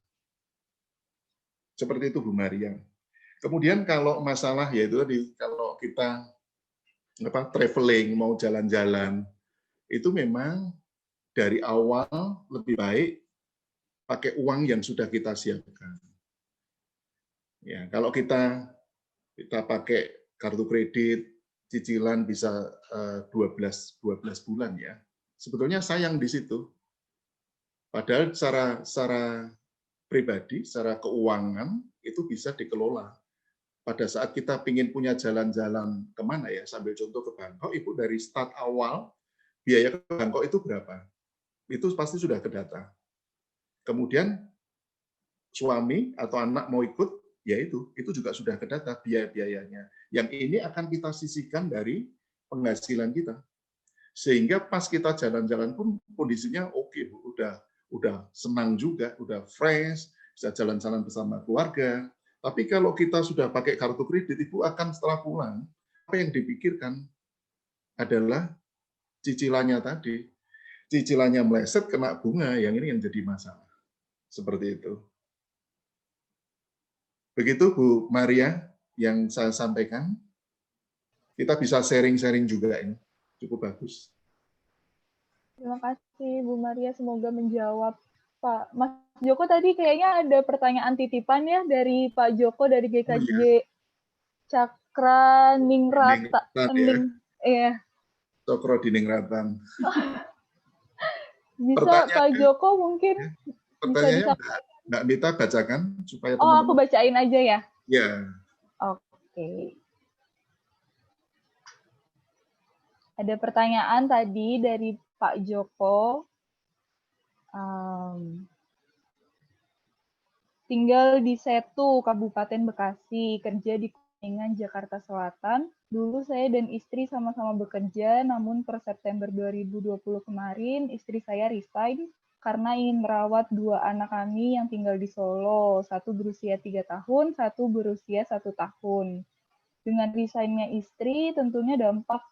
Seperti itu Bu Maria. Kemudian kalau masalah yaitu tadi kalau kita traveling mau jalan-jalan itu memang dari awal lebih baik pakai uang yang sudah kita siapkan. Ya, kalau kita pakai kartu kredit cicilan bisa 12 bulan ya. Sebetulnya sayang di situ. Padahal secara pribadi, secara keuangan itu bisa dikelola. Pada saat kita ingin punya jalan-jalan kemana ya, sambil contoh ke Bangkok, Ibu dari start awal, biaya ke Bangkok itu berapa? Itu pasti sudah kedata. Kemudian suami atau anak mau ikut, ya itu juga sudah kedata biaya-biayanya. Yang ini akan kita sisihkan dari penghasilan kita. Sehingga pas kita jalan-jalan pun kondisinya oke, Bu. Udah senang juga, udah fresh, bisa jalan-jalan bersama keluarga. Tapi kalau kita sudah pakai kartu kredit, Ibu akan setelah pulang, apa yang dipikirkan adalah cicilannya tadi. Cicilannya meleset, kena bunga, yang ini yang jadi masalah. Seperti itu. Begitu Bu Maria yang saya sampaikan. Kita bisa sharing-sharing juga ini. Cukup bagus. Terima kasih Bu Maria, semoga menjawab. Pak Mas Joko tadi kayaknya ada pertanyaan titipan ya dari Pak Joko dari GKJ Cakra Ningrata. Ya. Cokro Diningratan. Bisa Pak Joko mungkin bisa disampaikan. Mbak Mita bacakan supaya teman-teman. Aku bacain aja ya. Ya. Oke. Ada pertanyaan tadi dari Pak Joko. Tinggal di Setu, Kabupaten Bekasi, kerja di Kuningan, Jakarta Selatan. Dulu saya dan istri sama-sama bekerja, namun per September 2020 kemarin istri saya resign karena ingin merawat 2 anak kami yang tinggal di Solo. Satu berusia 3 tahun, satu berusia 1 tahun. Dengan resignnya istri, tentunya dampak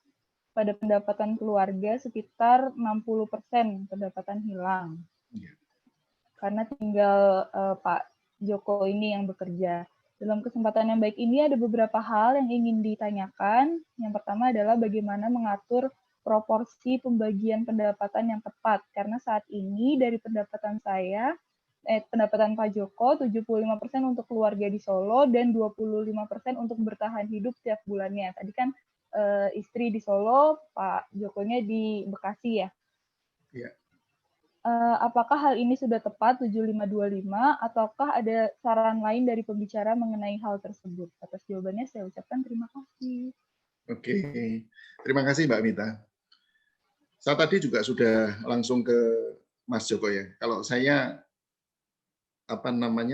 pada pendapatan keluarga sekitar 60% pendapatan hilang. Karena tinggal Pak Joko ini yang bekerja. Dalam kesempatan yang baik ini ada beberapa hal yang ingin ditanyakan. Yang pertama adalah bagaimana mengatur proporsi pembagian pendapatan yang tepat. Karena saat ini dari pendapatan saya, pendapatan Pak Joko 75% untuk keluarga di Solo dan 25% untuk bertahan hidup tiap bulannya. Tadi kan istri di Solo, Pak Jokonya di Bekasi ya. Iya. Apakah hal ini sudah tepat 7525 ataukah ada saran lain dari pembicara mengenai hal tersebut? Atas jawabannya saya ucapkan terima kasih. Oke, terima kasih Mbak Mita. Saya tadi juga sudah langsung ke Mas Joko ya. Kalau saya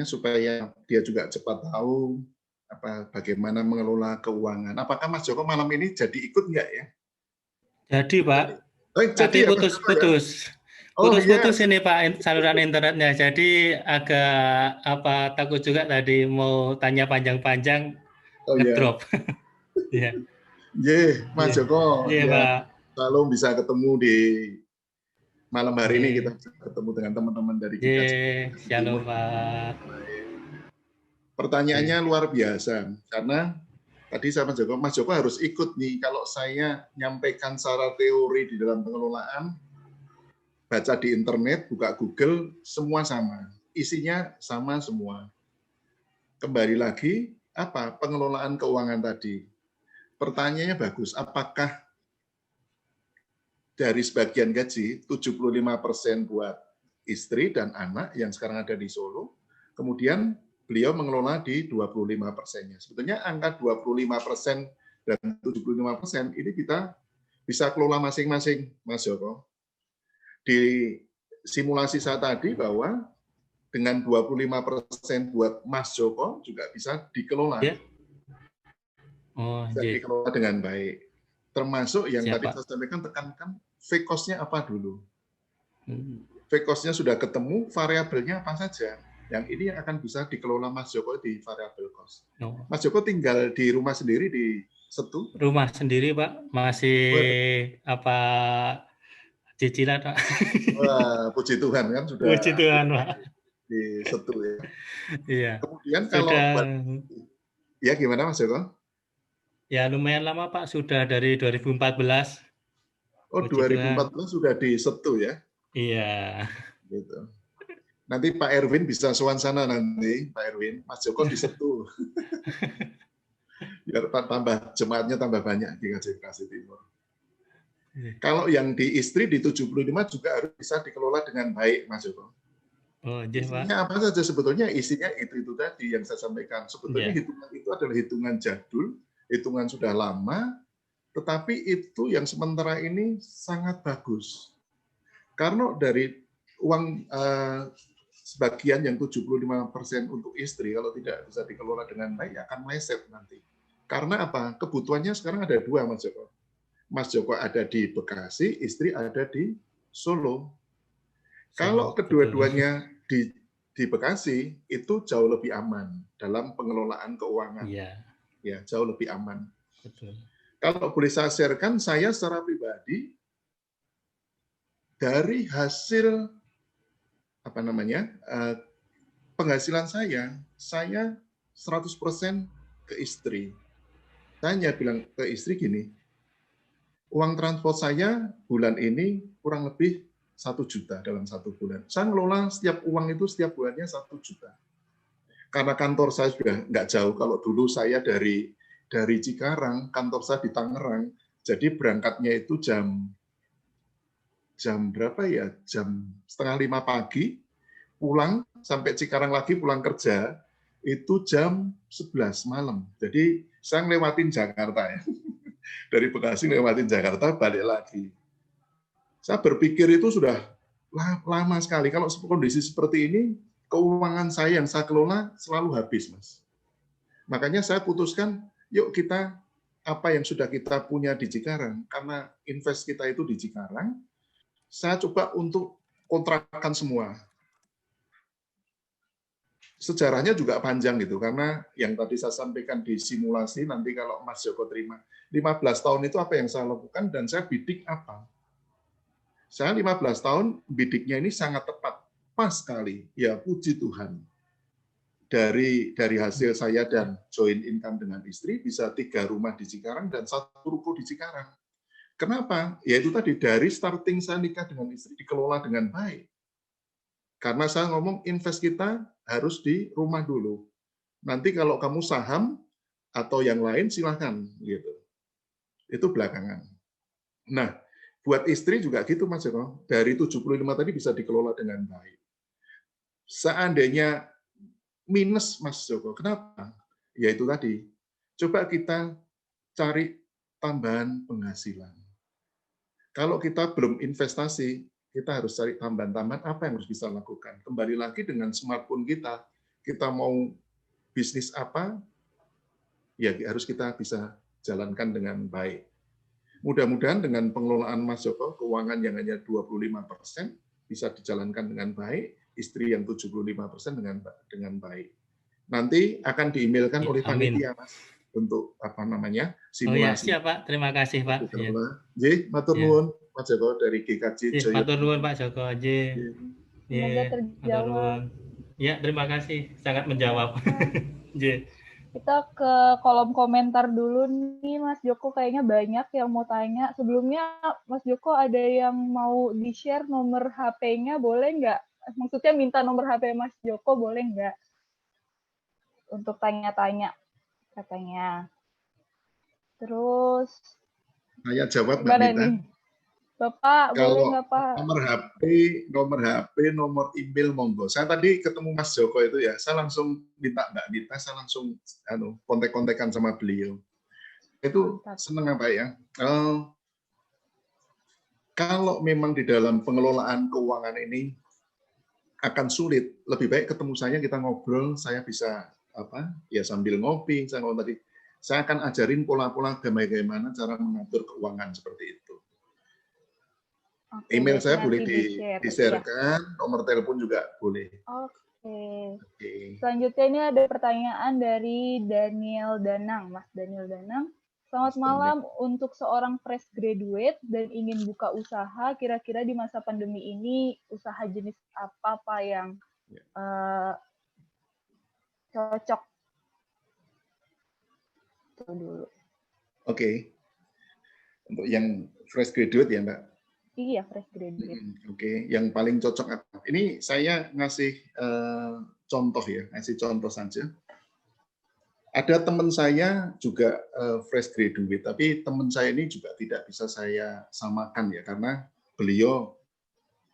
supaya dia juga cepat tahu bagaimana mengelola keuangan. Apakah Mas Joko malam ini jadi ikut nggak ya? Jadi Pak, jadi tapi putus-putus. Putus-putus ini Pak saluran internetnya. Jadi agak takut juga tadi mau tanya panjang-panjang ngedrop. Iya. Mas Joko. Iya, Pak. Selalu bisa ketemu di malam hari ini, kita bisa ketemu dengan teman-teman dari kita. Shalom Pak. Pertanyaannya luar biasa karena tadi sama Mas Joko harus ikut nih. Kalau saya nyampaikan secara teori di dalam pengelolaan, baca di internet, buka Google, semua sama. Isinya sama semua. Kembali lagi, pengelolaan keuangan tadi. Pertanyaannya bagus, apakah dari sebagian gaji, 75% buat istri dan anak yang sekarang ada di Solo, kemudian beliau mengelola di 25%-nya. Sebetulnya angka 25% dan 75% ini kita bisa kelola masing-masing, Mas Joko. Di simulasi saya tadi bahwa dengan 25% buat Mas Joko juga bisa dikelola. Bisa dikelola dengan baik. Termasuk yang tadi saya sampaikan, tekankan fixed cost-nya apa dulu. Fixed cost-nya sudah ketemu, variabelnya apa saja. Yang ini yang akan bisa dikelola Mas Joko di variabel cost. Mas Joko tinggal di rumah sendiri di Setu? Rumah sendiri Pak, masih cicilan Pak. Wah, puji Tuhan kan sudah. Puji Tuhan Pak. Di Setu ya. Iya. Kemudian kalau ya gimana Mas Joko? Ya lumayan lama Pak, sudah dari 2014. Oh, 2014 sudah di Setu ya? Iya. Gitu. Nanti Pak Erwin bisa sowan sana nanti, Pak Erwin. Mas Joko di Setu. Biar tambah jemaatnya tambah banyak di GKJ Bekasi Timur. Kalau yang di istri di 75 juga harus bisa dikelola dengan baik, Mas Joko. Isinya apa saja sebetulnya? Isinya itu tadi yang saya sampaikan. Sebetulnya hitungan itu adalah hitungan jadul, hitungan sudah lama, tetapi itu yang sementara ini sangat bagus. Karena dari uang sebagian yang 75% untuk istri, kalau tidak bisa dikelola dengan baik, akan meleset nanti. Karena apa? Kebutuhannya sekarang ada dua, Mas Joko. Mas Joko ada di Bekasi, istri ada di Solo. Kalau kedua-duanya di Bekasi, itu jauh lebih aman dalam pengelolaan keuangan. Ya, jauh lebih aman. Betul. Kalau boleh saya share-kan, saya secara pribadi dari hasil penghasilan saya 100% ke istri. Saya bilang ke istri gini, uang transport saya bulan ini kurang lebih 1 juta dalam 1 bulan. Saya ngelola setiap uang itu setiap bulannya 1 juta. Karena kantor saya sudah nggak jauh. Kalau dulu saya dari Cikarang, kantor saya di Tangerang, jadi berangkatnya itu jam berapa ya? Jam 4:30 pagi, pulang sampai Cikarang lagi pulang kerja itu jam 11 malam. Jadi saya ngelewatin Jakarta ya. Dari Bekasi ngelewatin Jakarta balik lagi. Saya berpikir itu sudah lama sekali. Kalau kondisi seperti ini, keuangan saya yang saya kelola selalu habis, Mas. Makanya saya putuskan, yuk kita apa yang sudah kita punya di Cikarang, karena invest kita itu di Cikarang, saya coba untuk kontrakan semua. Sejarahnya juga panjang gitu, karena yang tadi saya sampaikan di simulasi, nanti kalau Mas Joko terima, 15 tahun itu apa yang saya lakukan, dan saya bidik apa. Saya 15 tahun, bidiknya ini sangat tepat, pas sekali, ya puji Tuhan. dari hasil saya dan joint income dengan istri bisa 3 rumah di Cikarang dan 1 ruko di Cikarang. Kenapa? Ya itu tadi, dari starting saya nikah dengan istri dikelola dengan baik. Karena saya ngomong invest kita harus di rumah dulu. Nanti kalau kamu saham atau yang lain silakan gitu. Itu belakangan. Nah, buat istri juga gitu Mas Joko. Dari 75 tadi bisa dikelola dengan baik. Seandainya minus Mas Joko, kenapa? Ya itu tadi. Coba kita cari tambahan penghasilan. Kalau kita belum investasi, kita harus cari tambahan-tambahan apa yang harus bisa lakukan. Kembali lagi dengan smartphone kita mau bisnis apa, ya harus kita bisa jalankan dengan baik. Mudah-mudahan dengan pengelolaan Mas Joko, keuangan yang hanya 25% bisa dijalankan dengan baik, istri yang 75% dengan baik. Nanti akan diemailkan oleh panitia, Mas, untuk simulasi. Oh ya, siap Pak. Terima kasih Pak. J, matur nuwun Mas Joko dari GKJ. Matur nuwun Pak Joko. J. Semoga terjawab. Ya, terima kasih. Sangat menjawab. J. Kita ke kolom komentar dulu nih, Mas Joko. Kayaknya banyak yang mau tanya. Sebelumnya, Mas Joko ada yang mau di-share nomor HP-nya, boleh nggak? Maksudnya minta nomor HP Mas Joko, boleh nggak? Untuk tanya-tanya, katanya. Terus, saya jawab Mbak Nita. Nih? Bapak, kalau boleh nggak Pak? Nomor email, monggo. Saya tadi ketemu Mas Joko itu ya, saya langsung minta Mbak Nita, saya langsung kontek-kontekan sama beliau. Itu seneng apa ya? Kalau memang di dalam pengelolaan keuangan ini akan sulit, lebih baik ketemu saya, kita ngobrol, saya bisa sambil ngopi, saya ngomong tadi, saya akan ajarin pola-pola bagaimana cara mengatur keuangan seperti itu. Email saya boleh di-share-kan, nomor telepon juga boleh. Oke. Selanjutnya ini ada pertanyaan dari Daniel Danang, Mas Daniel Danang. Selamat malam, untuk seorang fresh graduate dan ingin buka usaha, kira-kira di masa pandemi ini usaha jenis apa Pak yang cocok? Coba dulu. Oke. Untuk yang fresh graduate ya Mbak? Iya, fresh graduate. Oke, yang paling cocok apa? Ini saya ngasih contoh ya, ngasih contoh saja. Ada teman saya juga fresh graduate, tapi teman saya ini juga tidak bisa saya samakan ya, karena beliau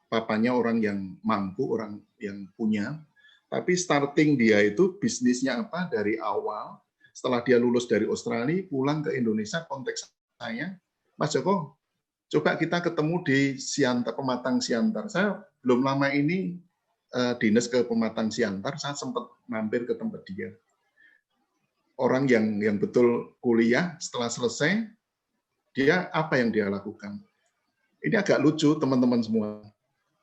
papanya orang yang mampu, orang yang punya, tapi starting dia itu bisnisnya apa dari awal. Setelah dia lulus dari Australia, pulang ke Indonesia, konteks saya, Mas Joko, coba kita ketemu di Pematang Siantar. Saya belum lama ini dinas ke Pematang Siantar, saya sempat mampir ke tempat dia. Orang yang betul kuliah, setelah selesai, dia apa yang dia lakukan? Ini agak lucu teman-teman semua.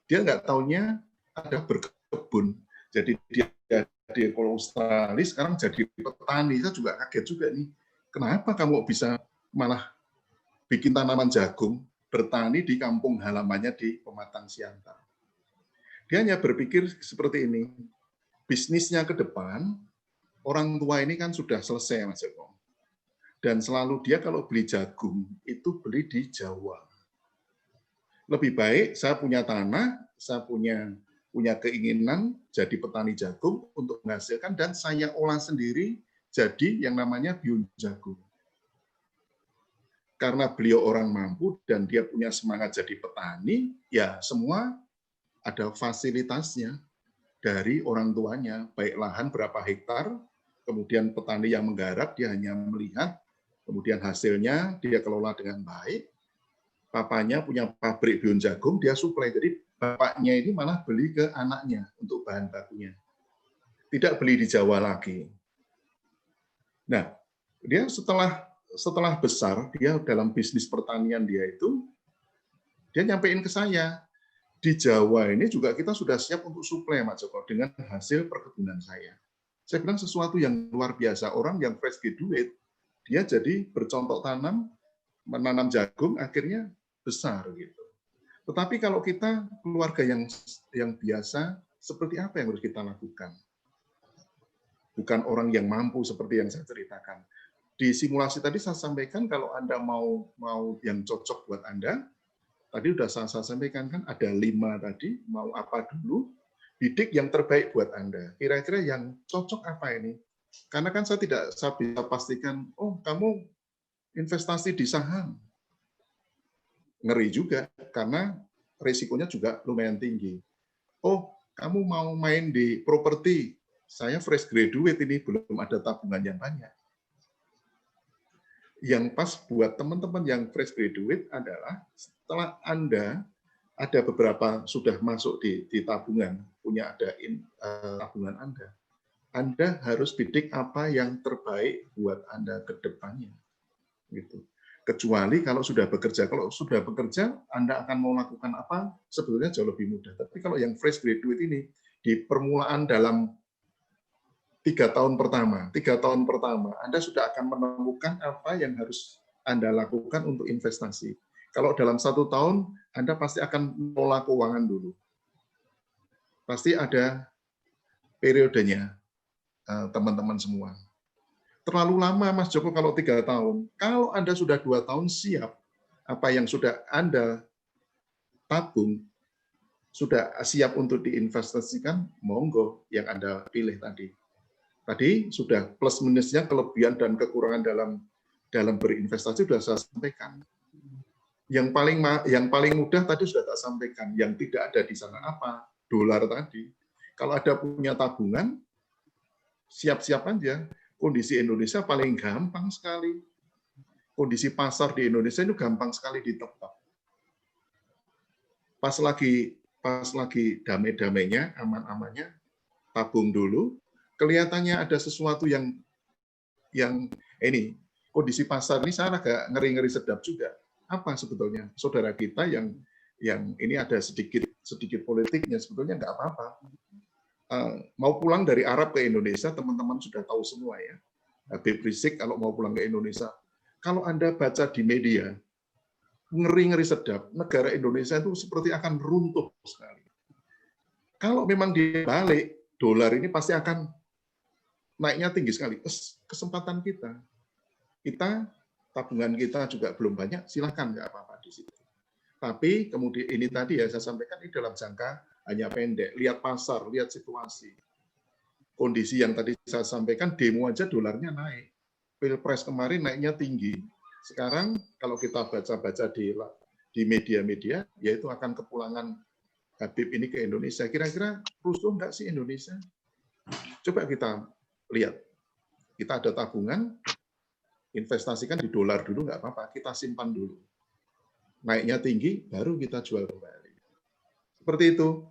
Dia nggak taunya ada berkebun. Jadi dia di Australia, sekarang jadi petani. Saya juga kaget juga nih. Kenapa kamu bisa malah bikin tanaman jagung, bertani di kampung halamannya di Pematang Siantar. Dia hanya berpikir seperti ini, bisnisnya ke depan, orang tua ini kan sudah selesai Mas Joko. Dan selalu dia kalau beli jagung, itu beli di Jawa. Lebih baik saya punya tanah, saya punya keinginan jadi petani jagung untuk menghasilkan, dan saya olah sendiri jadi yang namanya bihun jagung. Karena beliau orang mampu dan dia punya semangat jadi petani, ya semua ada fasilitasnya dari orang tuanya, baik lahan berapa hektar, kemudian petani yang menggarap, dia hanya melihat, kemudian hasilnya dia kelola dengan baik. Papanya punya pabrik bihun jagung, dia suplai. Jadi bapaknya ini malah beli ke anaknya untuk bahan bakunya. Tidak beli di Jawa lagi. Nah, dia setelah besar, dia dalam bisnis pertanian dia nyampein ke saya, di Jawa ini juga kita sudah siap untuk suplai, Mas Joko, dengan hasil perkebunan saya. Saya bilang sesuatu yang luar biasa. Orang yang fresh graduate, dia jadi bercontoh tanam, menanam jagung, akhirnya besar gitu. Tetapi kalau kita keluarga yang biasa, seperti apa yang harus kita lakukan? bukan orang yang mampu seperti yang saya ceritakan. Di simulasi tadi saya sampaikan kalau Anda mau yang cocok buat Anda, tadi sudah saya sampaikan kan ada 5 tadi, mau apa dulu, bidik yang terbaik buat Anda. Kira-kira yang cocok apa ini? Karena kan saya bisa pastikan, oh kamu investasi di saham. Ngeri juga, karena risikonya juga lumayan tinggi. Oh, kamu mau main di properti, saya fresh graduate ini, belum ada tabungan yang banyak. Yang pas buat teman-teman yang fresh graduate adalah setelah Anda ada beberapa sudah masuk di tabungan, punya ada tabungan Anda harus bidik apa yang terbaik buat Anda ke depannya. Gitu. Kecuali kalau sudah bekerja. Kalau sudah bekerja, Anda akan mau lakukan apa, sebetulnya jauh lebih mudah. Tapi kalau yang fresh graduate ini, di permulaan dalam 3 tahun pertama, Anda sudah akan menemukan apa yang harus Anda lakukan untuk investasi. Kalau dalam 1 tahun, Anda pasti akan mengelola keuangan dulu. Pasti ada periodenya, teman-teman semua. Terlalu lama, Mas Joko, kalau 3 tahun. Kalau Anda sudah 2 tahun siap, apa yang sudah Anda tabung, sudah siap untuk diinvestasikan, monggo yang Anda pilih tadi. Tadi sudah plus minusnya, kelebihan dan kekurangan dalam berinvestasi sudah saya sampaikan. Yang paling mudah tadi sudah tak sampaikan. Yang tidak ada di sana apa? Dolar tadi. Kalau ada punya tabungan, siap-siap aja. Kondisi Indonesia paling gampang sekali. Kondisi pasar di Indonesia itu gampang sekali ditebak. Pas lagi damai-damainya, aman-amannya, tabung dulu. Kelihatannya ada sesuatu yang ini kondisi pasar ini saya agak ngeri-ngeri sedap juga. Apa sebetulnya? Saudara kita yang ini ada sedikit politiknya, sebetulnya nggak apa-apa. Mau pulang dari Arab ke Indonesia, teman-teman sudah tahu semua ya. Habib Rizik kalau mau pulang ke Indonesia. Kalau Anda baca di media, ngeri-ngeri sedap, negara Indonesia itu seperti akan runtuh sekali. Kalau memang dia balik, dolar ini pasti akan naiknya tinggi sekali. Kesempatan kita tabungan kita juga belum banyak, silakan nggak apa-apa di situ. Tapi kemudian ini tadi ya saya sampaikan ini dalam jangka hanya pendek. Lihat pasar, lihat situasi. Kondisi yang tadi saya sampaikan, demo aja dolarnya naik. Pilpres kemarin naiknya tinggi. Sekarang kalau kita baca-baca di media-media, yaitu akan kepulangan Habib ini ke Indonesia. Kira-kira rusuh nggak sih Indonesia? Coba kita lihat. Kita ada tabungan, investasikan di dolar dulu nggak apa-apa. Kita simpan dulu. Naiknya tinggi, baru kita jual kembali. Seperti itu,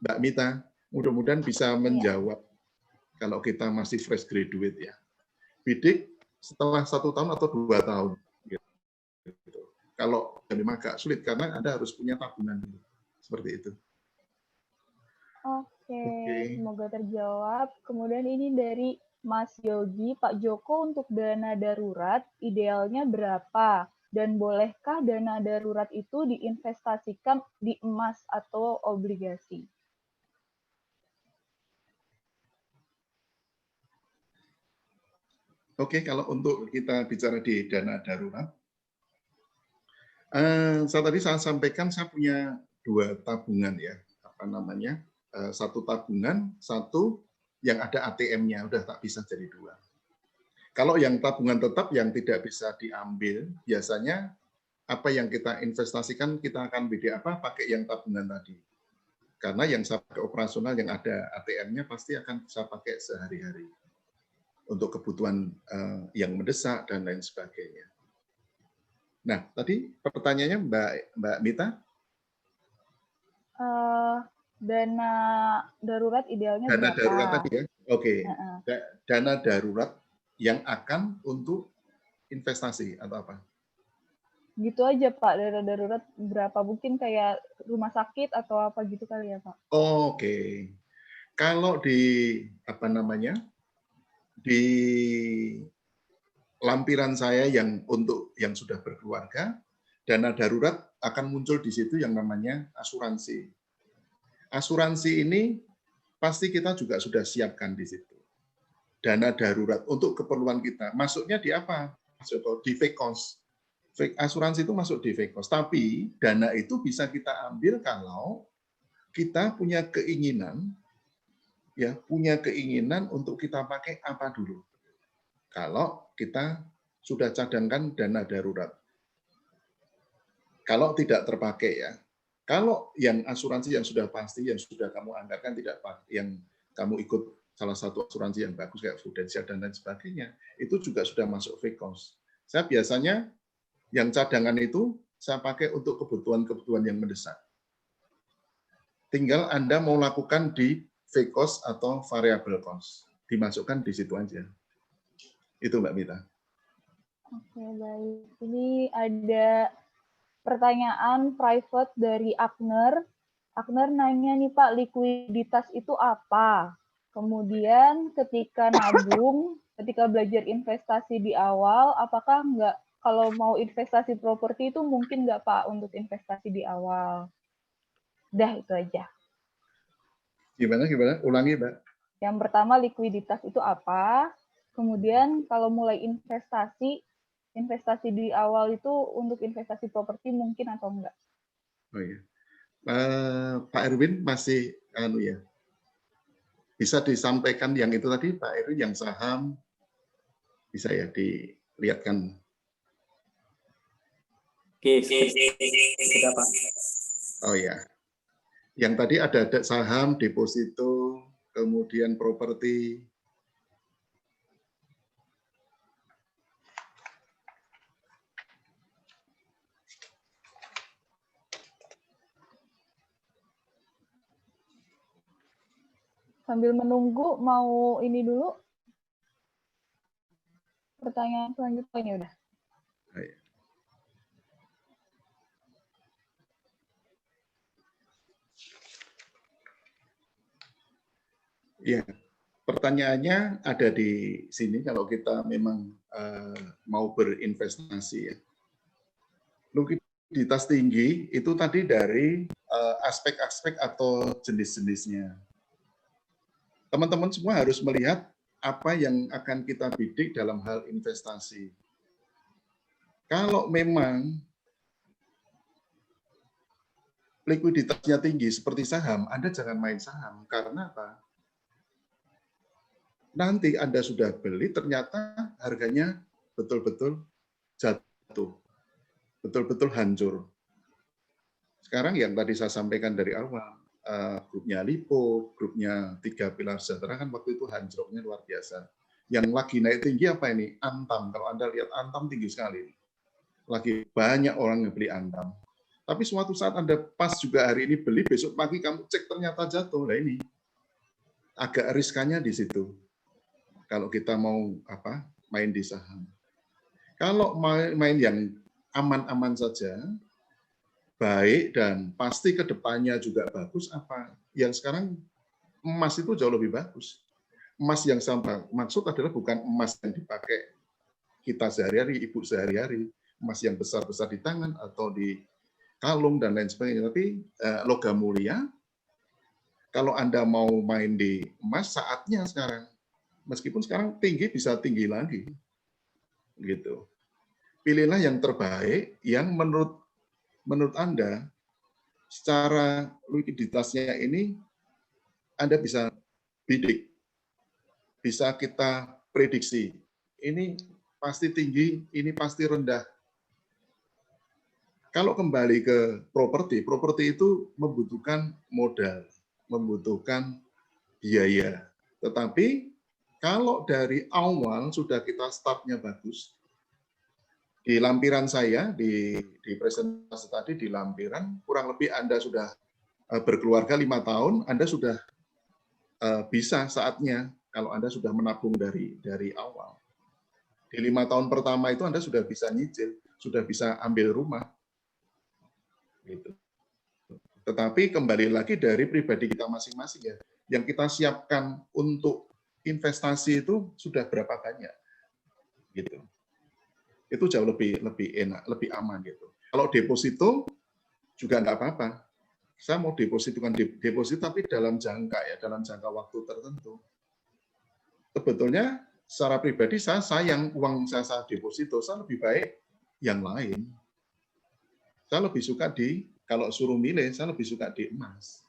Mbak Mita. Mudah-mudahan bisa menjawab kalau kita masih fresh graduate ya. Bidik setelah 1 tahun atau 2 tahun. Gitu. Kalau memang agak sulit karena Anda harus punya tabungan dulu. Seperti itu. Oke, semoga terjawab. Kemudian ini dari Mas Yogi, Pak Joko, untuk dana darurat idealnya berapa? Dan bolehkah dana darurat itu diinvestasikan di emas atau obligasi? Oke, kalau untuk kita bicara di dana darurat, saya sampaikan saya punya 2 tabungan ya, satu tabungan, satu yang ada ATM-nya, udah tak bisa jadi 2. Kalau yang tabungan tetap yang tidak bisa diambil, biasanya apa yang kita investasikan kita akan pakai yang tabungan tadi. Karena yang saya pakai operasional yang ada ATM-nya pasti akan saya pakai sehari-hari untuk kebutuhan yang mendesak dan lain sebagainya. Nah, tadi pertanyaannya Mbak Mita? Dana darurat idealnya dana berapa? Darurat tadi ya? Oke. Dana darurat yang akan untuk investasi atau apa? Gitu aja Pak, dana darurat berapa? Mungkin kayak rumah sakit atau apa gitu kali ya Pak? Oke. Kalau di di lampiran saya yang sudah berkeluarga, dana darurat akan muncul di situ yang namanya asuransi. Asuransi ini pasti kita juga sudah siapkan di situ. dana darurat untuk keperluan kita. Masuknya di apa? Di VECOS. Asuransi itu masuk di VECOS. Tapi dana itu bisa kita ambil kalau kita punya keinginan, ya, punya keinginan untuk kita pakai apa dulu. Kalau kita sudah cadangkan dana darurat. Kalau tidak terpakai, ya. Kalau yang asuransi yang sudah pasti, yang sudah kamu anggarkan, tidak yang kamu ikut salah satu asuransi yang bagus kayak Prudensial dan lain sebagainya, itu juga sudah masuk VECOS. Saya biasanya yang cadangan itu saya pakai untuk kebutuhan-kebutuhan yang mendesak. Tinggal Anda mau lakukan di VECOS atau variable cost. Dimasukkan di situ aja. Itu Mbak Mita. Oke, baik. Ini ada pertanyaan private dari Agner. Agner nanya nih Pak, likuiditas itu apa? Kemudian ketika nabung, ketika belajar investasi di awal, apakah enggak, kalau mau investasi properti itu mungkin nggak Pak untuk investasi di awal? Dah itu aja. Gimana? Ulangi Mbak. Yang pertama likuiditas itu apa? Kemudian kalau mulai investasi di awal itu untuk investasi properti mungkin atau enggak? Oh iya. Pak Erwin masih ya. Bisa disampaikan yang itu tadi Pak Erwin, yang saham bisa ya dilihatkan. Oke, sudah Pak. Oh ya. Yang tadi ada saham, deposito, kemudian properti. Sambil menunggu, mau ini dulu. Pertanyaan selanjutnya udah. Ya, pertanyaannya ada di sini kalau kita memang mau berinvestasi ya. Likuiditas tinggi itu tadi dari aspek-aspek atau jenis-jenisnya. Teman-teman semua harus melihat apa yang akan kita bidik dalam hal investasi. Kalau memang likuiditasnya tinggi seperti saham, Anda jangan main saham. Karena apa? Nanti Anda sudah beli, ternyata harganya betul-betul jatuh. Betul-betul hancur. Sekarang yang tadi saya sampaikan dari awal, grupnya Lipo, grupnya 3 Pilar Sejahtera kan waktu itu hancurnya luar biasa. Yang lagi naik tinggi apa ini? Antam. Kalau Anda lihat Antam tinggi sekali. Lagi banyak orang yang beli Antam. Tapi suatu saat Anda pas juga hari ini beli, besok pagi kamu cek ternyata jatuh. Nah ini agak riskannya di situ. Kalau kita mau main di saham. Kalau main yang aman-aman saja, baik dan pasti ke depannya juga bagus apa? Yang sekarang emas itu jauh lebih bagus. Emas yang sama maksud adalah bukan emas yang dipakai kita sehari-hari, ibu sehari-hari, emas yang besar-besar di tangan atau di kalung dan lain sebagainya. Tapi logam mulia, kalau Anda mau main di emas, saatnya sekarang. Meskipun sekarang tinggi bisa tinggi lagi, gitu. Pilihlah yang terbaik, yang menurut Anda secara likuiditasnya ini Anda bisa bidik, bisa kita prediksi. Ini pasti tinggi, ini pasti rendah. Kalau kembali ke properti itu membutuhkan modal, membutuhkan biaya. Tetapi kalau dari awal sudah kita startnya bagus, di lampiran saya, di presentasi tadi di lampiran, kurang lebih Anda sudah berkeluarga 5 tahun, Anda sudah bisa saatnya kalau Anda sudah menabung dari awal. Di 5 tahun pertama itu Anda sudah bisa nyicil, sudah bisa ambil rumah. Gitu. Tetapi kembali lagi dari pribadi kita masing-masing ya, yang kita siapkan untuk investasi itu sudah berapa banyak, gitu. Itu jauh lebih enak, lebih aman gitu. Kalau deposito juga nggak apa-apa. Saya mau deposito tapi dalam jangka waktu tertentu. sebetulnya secara pribadi saya sayang uang saya deposito, saya lebih baik yang lain. Saya lebih suka kalau suruh milih, saya lebih suka di emas.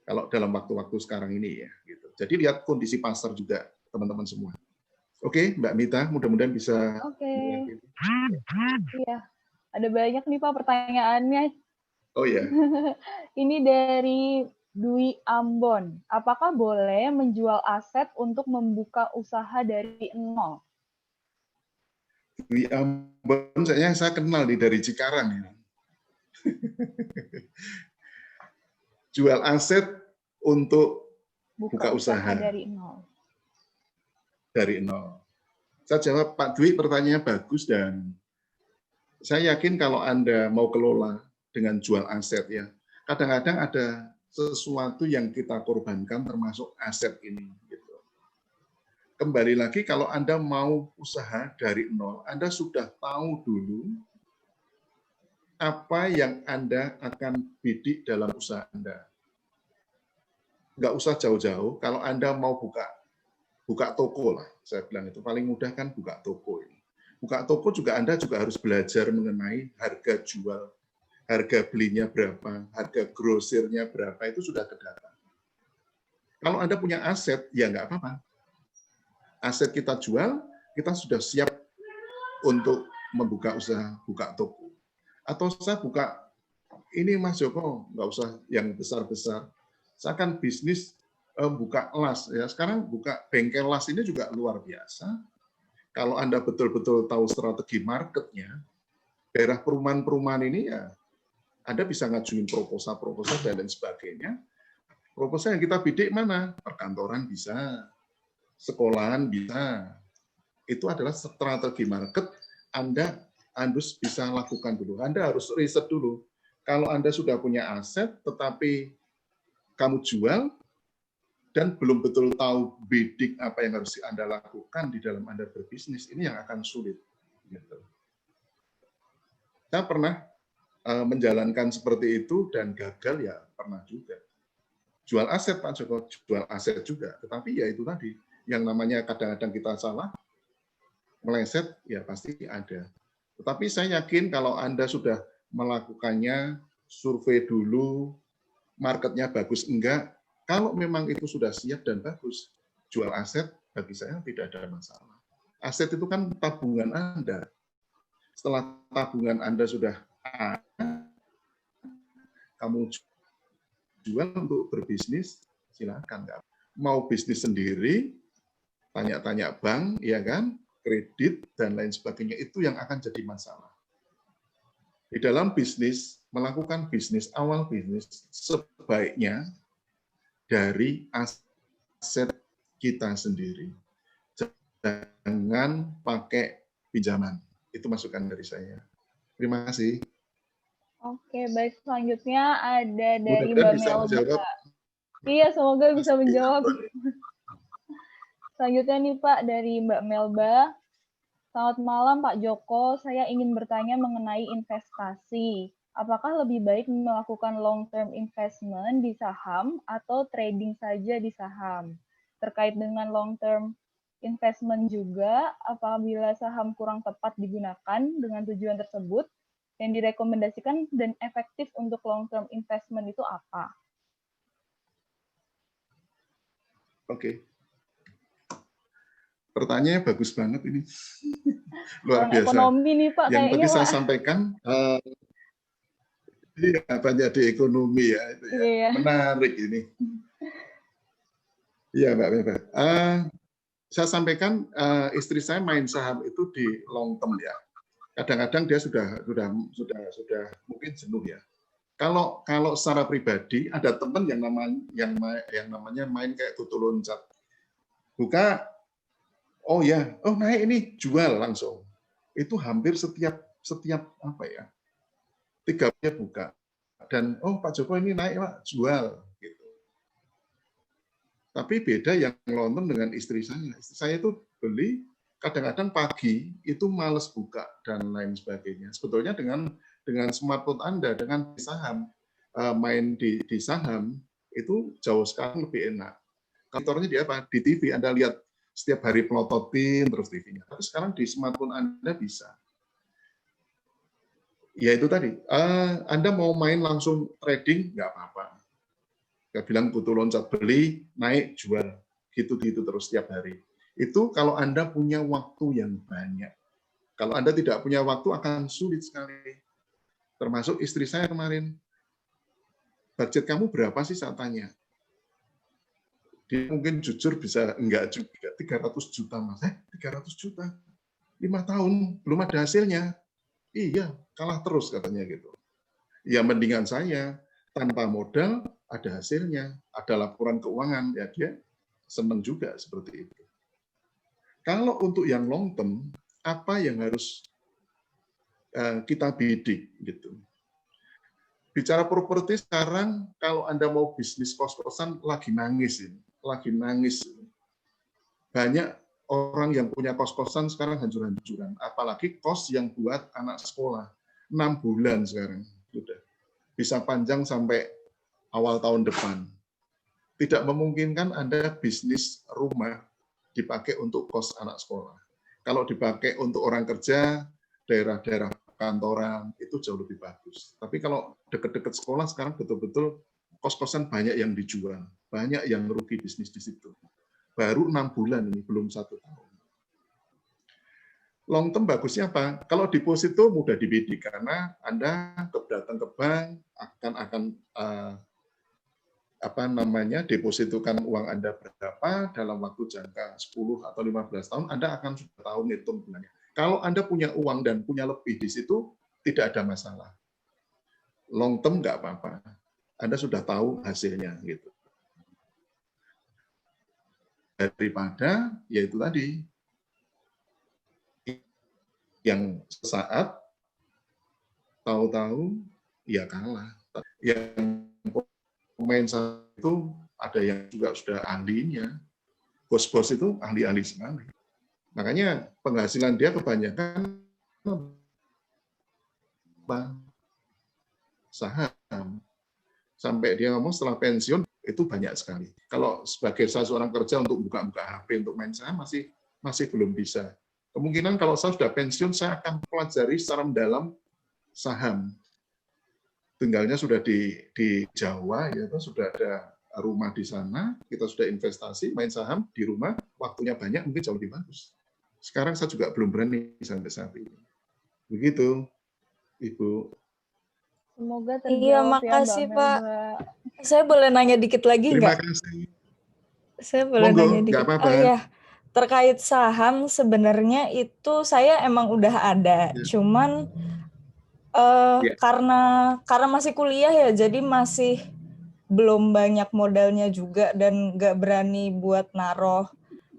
Kalau dalam waktu-waktu sekarang ini ya. Gitu. Jadi lihat kondisi pasar juga teman-teman semua. Oke, Mbak Mita, mudah-mudahan bisa. Oke. Iya, ada banyak nih Pak pertanyaannya. Oh ya. Ini dari Dwi Ambon. Apakah boleh menjual aset untuk membuka usaha dari nol? Dwi Ambon, saya kenal dari Cikarang ini. Jual aset untuk buka usaha dari nol. Dari nol. Saya jawab, Pak Dwi, pertanyaannya bagus dan saya yakin kalau Anda mau kelola dengan jual aset ya, kadang-kadang ada sesuatu yang kita korbankan termasuk aset ini. Gitu. Kembali lagi kalau Anda mau usaha dari nol, Anda sudah tahu dulu apa yang Anda akan bidik dalam usaha Anda. Nggak usah jauh-jauh, kalau Anda mau buka toko lah, saya bilang itu paling mudah kan buka toko ini. Buka toko juga Anda juga harus belajar mengenai harga jual, harga belinya berapa, harga grosirnya berapa, itu sudah terdata. Kalau Anda punya aset, ya nggak apa-apa. Aset kita jual, kita sudah siap untuk membuka usaha, buka toko. Atau saya buka, ini Mas Joko, nggak usah yang besar-besar. Saya kan bisnis buka las, ya sekarang buka bengkel las ini juga luar biasa. Kalau Anda betul-betul tahu strategi marketnya, daerah perumahan-perumahan ini ya, Anda bisa ngajuin proposal dan lain sebagainya. Proposal yang kita bidik mana? Perkantoran bisa, sekolahan bisa. Itu adalah strategi market, Anda harus bisa lakukan dulu. Anda harus riset dulu. Kalau Anda sudah punya aset, tetapi kamu jual, dan belum betul tahu bidik apa yang harus Anda lakukan di dalam Anda berbisnis, ini yang akan sulit. Gitu. Saya pernah menjalankan seperti itu dan gagal ya pernah juga. Jual aset Pak Joko, jual aset juga. Tetapi ya itu tadi, yang namanya kadang-kadang kita salah, meleset ya pasti ada. Tetapi saya yakin kalau Anda sudah melakukannya, survei dulu, marketnya bagus enggak, kalau memang itu sudah siap dan bagus, jual aset bagi saya tidak ada masalah. Aset itu kan tabungan Anda. Setelah tabungan Anda sudah ada, kamu jual untuk berbisnis, silakan. Mau bisnis sendiri, tanya-tanya bank, ya kan, kredit dan lain sebagainya, itu yang akan jadi masalah. Di dalam bisnis, melakukan bisnis, awal bisnis, sebaiknya dari aset kita sendiri. Jangan pakai pinjaman. Itu masukan dari saya. Terima kasih. Oke, baik. Selanjutnya ada dari Mbak Melba. Iya, semoga bisa menjawab. Selanjutnya nih Pak, dari Mbak Melba. Selamat malam Pak Joko, saya ingin bertanya mengenai investasi. Apakah lebih baik melakukan long-term investment di saham atau trading saja di saham? Terkait dengan long-term investment juga, apabila saham kurang tepat digunakan dengan tujuan tersebut, yang direkomendasikan dan efektif untuk long-term investment itu apa? Oke. Pertanyaannya bagus banget ini. Luar biasa. Ekonomi nih Pak, yang tadi saya Pak sampaikan, iya, banyak di ekonomi ya, itu ya. Iya. Menarik ini. Iya Mbak Meba. Saya sampaikan istri saya main saham itu di long term ya. Kadang-kadang dia sudah mungkin jenuh ya. Kalau secara pribadi ada teman yang namanya main kayak tutul loncat. Buka, oh ya, oh naik ini jual langsung. Itu hampir setiap apa ya? 3 buka. Dan oh Pak Joko ini naik Pak, jual gitu. Tapi beda yang nonton dengan istri saya. Istri saya itu beli kadang-kadang pagi itu males buka dan lain sebagainya. Sebetulnya dengan smartphone Anda, dengan saham, main di saham itu jauh sekali lebih enak. Kantornya di apa? Di TV Anda lihat setiap hari pelototin terus TV-nya. Tapi sekarang di smartphone Anda bisa. Ya itu tadi, Anda mau main langsung trading, nggak apa-apa. Saya bilang butuh loncat beli, naik, jual. Gitu-gitu terus setiap hari. Itu kalau Anda punya waktu yang banyak. Kalau Anda tidak punya waktu akan sulit sekali. Termasuk istri saya kemarin. Budget kamu berapa sih saya tanya? Dia mungkin jujur bisa enggak juga 300 juta Mas. 300 juta. 5 tahun belum ada hasilnya. Iya, kalah terus katanya gitu. Ya mendingan saya tanpa modal ada hasilnya, ada laporan keuangan, ya dia senang juga seperti itu. Kalau untuk yang long term, apa yang harus kita bidik gitu. Bicara properti sekarang, kalau Anda mau bisnis kos-kosan lagi nangis ini. Lagi nangis. Banyak orang yang punya kos-kosan sekarang hancur-hancuran. Apalagi kos yang buat anak sekolah. 6 bulan sekarang. Sudah. Bisa panjang sampai awal tahun depan. Tidak memungkinkan Anda bisnis rumah dipakai untuk kos anak sekolah. Kalau dipakai untuk orang kerja, daerah-daerah kantoran, itu jauh lebih bagus. Tapi kalau dekat-dekat sekolah sekarang betul-betul kos-kosan banyak yang dijual. Banyak yang rugi bisnis di situ. Baru 6 bulan ini, belum 1 tahun. Long term bagusnya apa? Kalau deposito mudah dibidik karena Anda datang ke bank akan depositokan uang Anda berapa dalam waktu jangka 10 atau 15 tahun, Anda akan sudah tahu ngitung bunganya. Kalau Anda punya uang dan punya lebih di situ, tidak ada masalah. Long term nggak apa-apa. Anda sudah tahu hasilnya gitu. Daripada yaitu tadi yang sesaat tahu-tahu ya kalah. Yang pemain itu ada yang juga sudah ahlinya. Bos-bos itu ahli-ahli sekali. Makanya penghasilan dia kebanyakan saham. Sampai dia ngomong setelah pensiun itu banyak sekali. Kalau sebagai saya seorang kerja untuk buka-buka HP untuk main saham masih belum bisa. Kemungkinan kalau saya sudah pensiun saya akan pelajari secara mendalam saham. Tinggalnya sudah di Jawa, ya sudah ada rumah di sana, kita sudah investasi main saham di rumah, waktunya banyak mungkin jauh lebih bagus. Sekarang saya juga belum berani sampai saat ini. Begitu, Ibu. Semoga terjawab. Iya, makasih ya, Pak. Saya boleh nanya dikit lagi nggak? Terima kasih. Saya boleh nanya dikit. Apa-apa. Oh ya, terkait saham sebenarnya itu saya emang udah ada, cuman karena masih kuliah ya, jadi masih belum banyak modalnya juga dan nggak berani buat naruh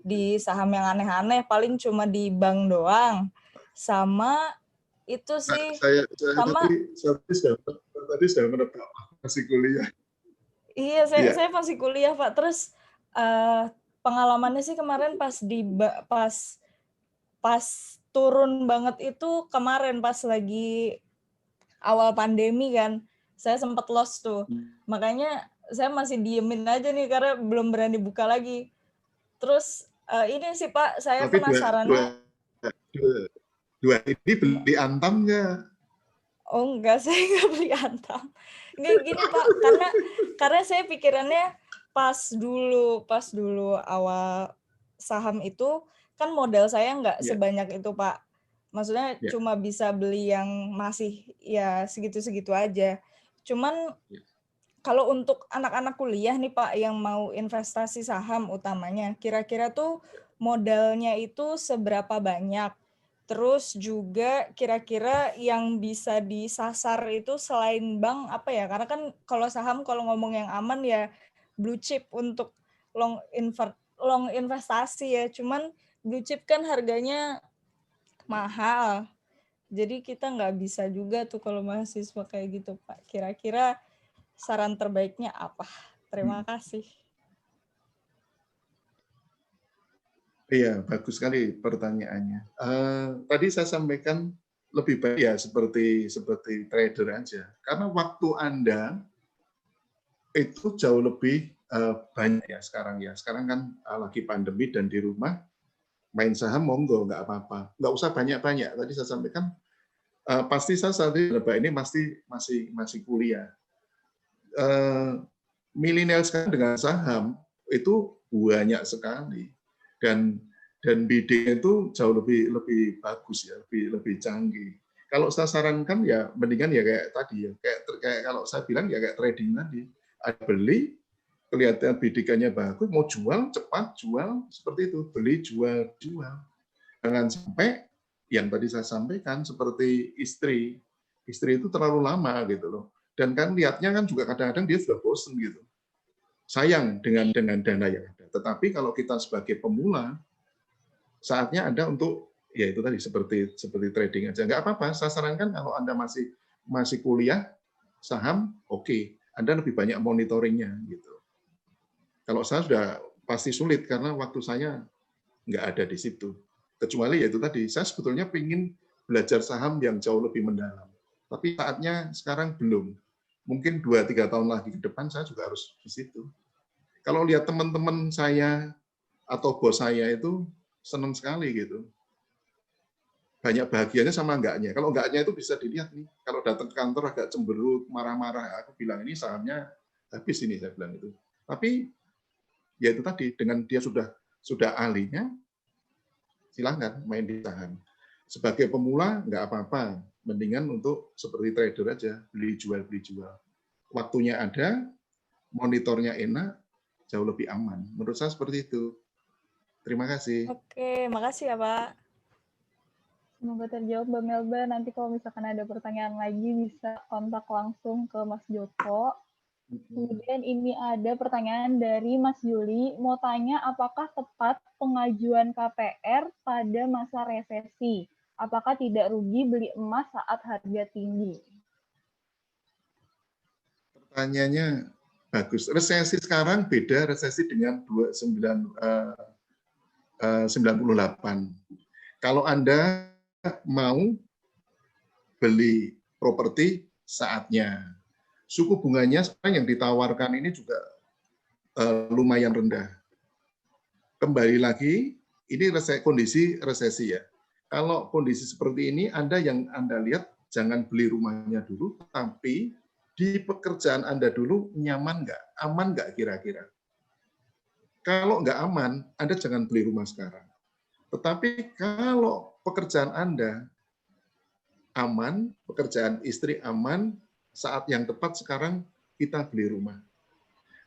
di saham yang aneh-aneh, paling cuma di bank doang. Sama itu sih. Saya tadi sudah menebak masih kuliah. Iya, saya masih kuliah, Pak. Terus pengalamannya sih kemarin pas turun banget itu kemarin pas lagi awal pandemi kan, saya sempat lost tuh. Makanya saya masih diemin aja nih karena belum berani buka lagi. Terus ini sih Pak, saya penasarannya. Dua ini beli Antam nggak? Oh enggak, saya nggak beli Antam. Nggak gini Pak, karena saya pikirannya pas dulu awal saham itu kan modal saya nggak sebanyak itu Pak. Maksudnya cuma bisa beli yang masih ya segitu-segitu aja. Cuman kalau untuk anak-anak kuliah nih Pak yang mau investasi saham utamanya, kira-kira tuh modalnya itu seberapa banyak? Terus juga kira-kira yang bisa disasar itu selain bank apa ya? Karena kan kalau saham kalau ngomong yang aman ya blue chip untuk long investasi ya. Cuman blue chip kan harganya mahal. Jadi kita nggak bisa juga tuh kalau mahasiswa kayak gitu Pak. Kira-kira saran terbaiknya apa? Terima kasih. Iya, bagus sekali pertanyaannya. Tadi saya sampaikan lebih baik ya seperti trader aja. Karena waktu Anda itu jauh lebih banyak ya sekarang ya. Sekarang kan lagi pandemi dan di rumah, main saham monggo, nggak apa-apa. Nggak usah banyak-banyak. Tadi saya sampaikan, pasti saya saat ini masih kuliah. Milenial sekarang dengan saham itu banyak sekali, dan bidding itu jauh lebih bagus ya, lebih canggih. Kalau saya sarankan ya mendingan ya kayak tadi ya, kayak kalau saya bilang ya kayak trading tadi, ada beli, kelihatan biddingannya bagus, mau jual cepat jual, seperti itu, beli jual. Jangan sampai yang tadi saya sampaikan seperti istri itu terlalu lama gitu loh. Dan kan lihatnya kan juga kadang-kadang dia sudah bosen gitu. Sayang dengan dana yang ada. Tetapi kalau kita sebagai pemula, saatnya Anda untuk ya itu tadi seperti trading aja. Nggak apa-apa, saya sarankan kalau Anda masih kuliah saham, oke. Anda lebih banyak monitoringnya gitu. Kalau saya sudah pasti sulit karena waktu saya nggak ada di situ. Kecuali ya itu tadi, saya sebetulnya ingin belajar saham yang jauh lebih mendalam. Tapi saatnya sekarang belum. Mungkin 2-3 tahun lagi ke depan saya juga harus di situ. Kalau lihat teman-teman saya atau bos saya itu senang sekali gitu. Banyak bahagianya sama enggaknya. Kalau enggaknya itu bisa dilihat nih. Kalau datang ke kantor agak cemberut, marah-marah, aku bilang ini sahamnya habis ini, saya bilang itu. Tapi ya itu tadi, dengan dia sudah ahlinya, silakan main di saham. Sebagai pemula nggak apa-apa, mendingan untuk seperti trader aja, beli jual. Waktunya ada, monitornya enak, jauh lebih aman. Menurut saya seperti itu. Terima kasih. Oke, makasih ya Pak. Semoga terjawab Mbak Melba. Nanti kalau misalkan ada pertanyaan lagi bisa kontak langsung ke Mas Joko. Kemudian ini ada pertanyaan dari Mas Yuli, mau tanya apakah tepat pengajuan KPR pada masa resesi? Apakah tidak rugi beli emas saat harga tinggi? Pertanyaannya bagus. Resesi sekarang beda resesi dengan 98. Kalau Anda mau beli properti saatnya. Suku bunganya sekarang yang ditawarkan ini juga lumayan rendah. Kembali lagi, ini kondisi resesi ya. Kalau kondisi seperti ini, yang Anda lihat, jangan beli rumahnya dulu, tapi di pekerjaan Anda dulu nyaman nggak? Aman nggak kira-kira? Kalau nggak aman, Anda jangan beli rumah sekarang. Tetapi kalau pekerjaan Anda aman, pekerjaan istri aman, saat yang tepat sekarang kita beli rumah.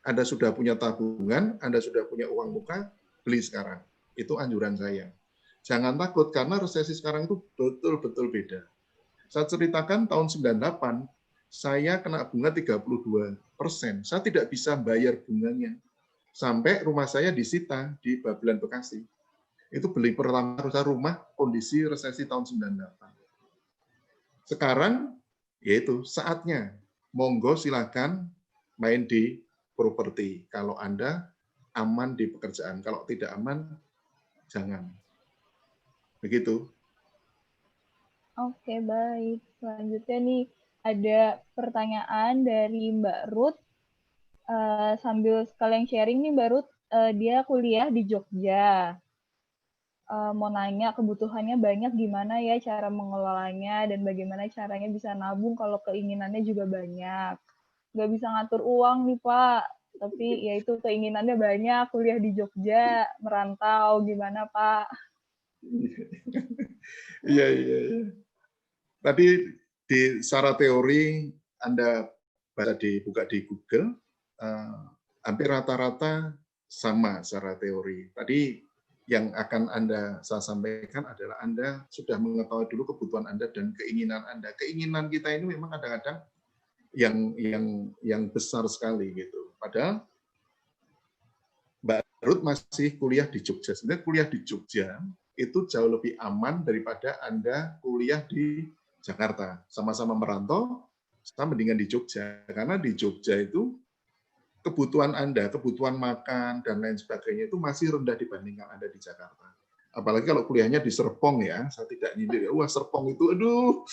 Anda sudah punya tabungan, Anda sudah punya uang muka, beli sekarang. Itu anjuran saya. Jangan takut, karena resesi sekarang itu betul-betul beda. Saya ceritakan tahun 98, saya kena bunga 32%. Saya tidak bisa bayar bunganya. Sampai rumah saya disita di Babelan Bekasi. Itu beli pertama rumah kondisi resesi tahun 98. Sekarang, yaitu saatnya. Monggo silakan main di properti. Kalau Anda aman di pekerjaan. Kalau tidak aman, jangan. Begitu. Oke, baik. Selanjutnya nih, ada pertanyaan dari Mbak Ruth. Sambil sekalian sharing nih Mbak Ruth, dia kuliah di Jogja. Mau nanya kebutuhannya banyak, gimana ya cara mengelolanya dan bagaimana caranya bisa nabung kalau keinginannya juga banyak. Nggak bisa ngatur uang nih Pak, tapi ya itu keinginannya banyak, kuliah di Jogja, merantau, gimana Pak? Iya. Tadi secara teori Anda buka di Google, hampir rata-rata sama secara teori. Tadi yang akan saya sampaikan adalah Anda sudah mengetahui dulu kebutuhan Anda dan keinginan Anda. Keinginan kita ini memang kadang-kadang yang besar sekali gitu. Padahal Mbak Ruth masih kuliah di Jogja. Sebenarnya kuliah di Jogja itu jauh lebih aman daripada Anda kuliah di Jakarta. Sama-sama merantau, saya mendingan di Jogja. Karena di Jogja itu kebutuhan Anda, kebutuhan makan, dan lain sebagainya itu masih rendah dibandingkan Anda di Jakarta. Apalagi kalau kuliahnya di Serpong ya, saya tidak nyindir. Wah Serpong itu, aduh,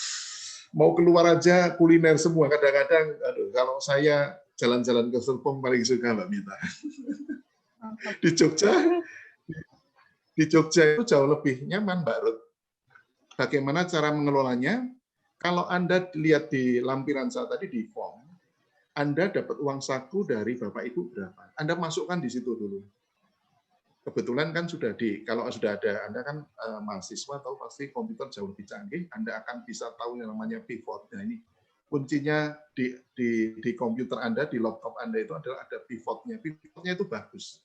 mau keluar aja kuliner semua. Kadang-kadang, aduh, kalau saya jalan-jalan ke Serpong paling suka Mbak Mita. Di Jogja, Di Jogja itu jauh lebih nyaman, Mbak Ruth. Bagaimana cara mengelolanya? Kalau Anda lihat di lampiran saya tadi di form, Anda dapat uang saku dari Bapak Ibu berapa? Anda masukkan di situ dulu. Kebetulan kan kalau sudah ada, Anda kan mahasiswa tahu pasti komputer jauh lebih canggih, Anda akan bisa tahu yang namanya pivot. Nah ini kuncinya di komputer Anda, di laptop Anda itu adalah ada pivotnya. Pivotnya itu bagus.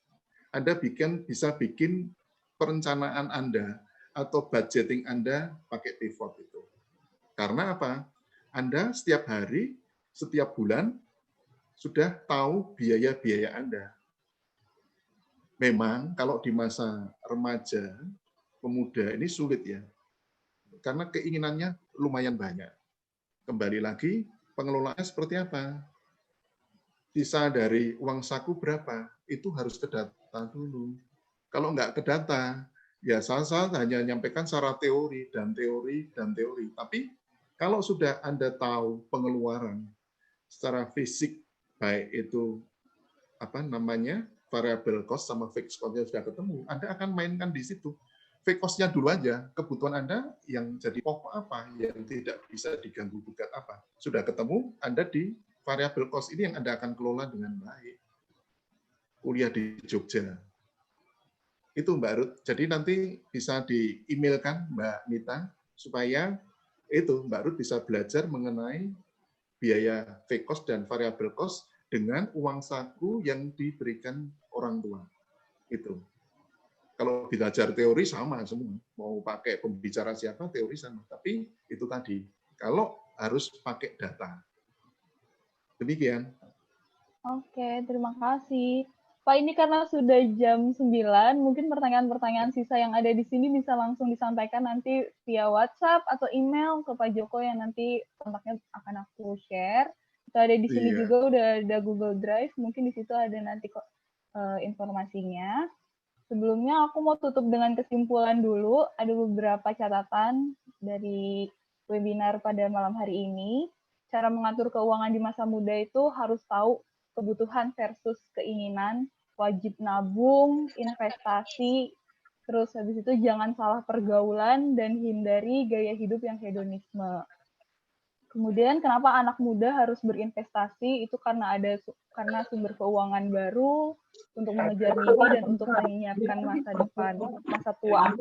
Anda bisa bikin perencanaan Anda atau budgeting Anda pakai pivot itu. Karena apa? Anda setiap hari, setiap bulan, sudah tahu biaya-biaya Anda. Memang kalau di masa remaja, pemuda ini sulit ya. Karena keinginannya lumayan banyak. Kembali lagi, pengelolaannya seperti apa? Sisa dari uang saku berapa? Itu harus ke data dulu. Kalau nggak ke data, ya saya hanya menyampaikan secara teori dan teori dan teori. Tapi kalau sudah Anda tahu pengeluaran secara fisik, baik itu variable cost sama fixed cost-nya sudah ketemu, Anda akan mainkan di situ. Fixed cost-nya dulu aja, kebutuhan Anda yang jadi pokok apa, yang tidak bisa diganggu gugat apa. Sudah ketemu, Anda di variable cost ini yang Anda akan kelola dengan baik. Kuliah di Jogja. Itu Mbak Ruth. Jadi nanti bisa di-emailkan Mbak Mita, supaya itu Mbak Ruth bisa belajar mengenai biaya fixed cost dan variable cost dengan uang saku yang diberikan orang tua. Itu. Kalau belajar teori sama semua. Mau pakai pembicara siapa, teori sama. Tapi itu tadi, kalau harus pakai data. Demikian. Oke, terima kasih. Pak, ini karena sudah jam 9, mungkin pertanyaan-pertanyaan sisa yang ada di sini bisa langsung disampaikan nanti via WhatsApp atau email ke Pak Joko yang nanti kontaknya akan aku share. Kita ada di sini juga udah ada Google Drive, mungkin di situ ada nanti informasinya. Sebelumnya aku mau tutup dengan kesimpulan dulu, ada beberapa catatan dari webinar pada malam hari ini. Cara mengatur keuangan di masa muda itu harus tahu kebutuhan versus keinginan, wajib nabung, investasi, terus habis itu jangan salah pergaulan, dan hindari gaya hidup yang hedonisme. Kemudian kenapa anak muda harus berinvestasi, itu karena sumber keuangan baru untuk mengejar mimpi dan untuk menyiapkan masa depan, masa tua.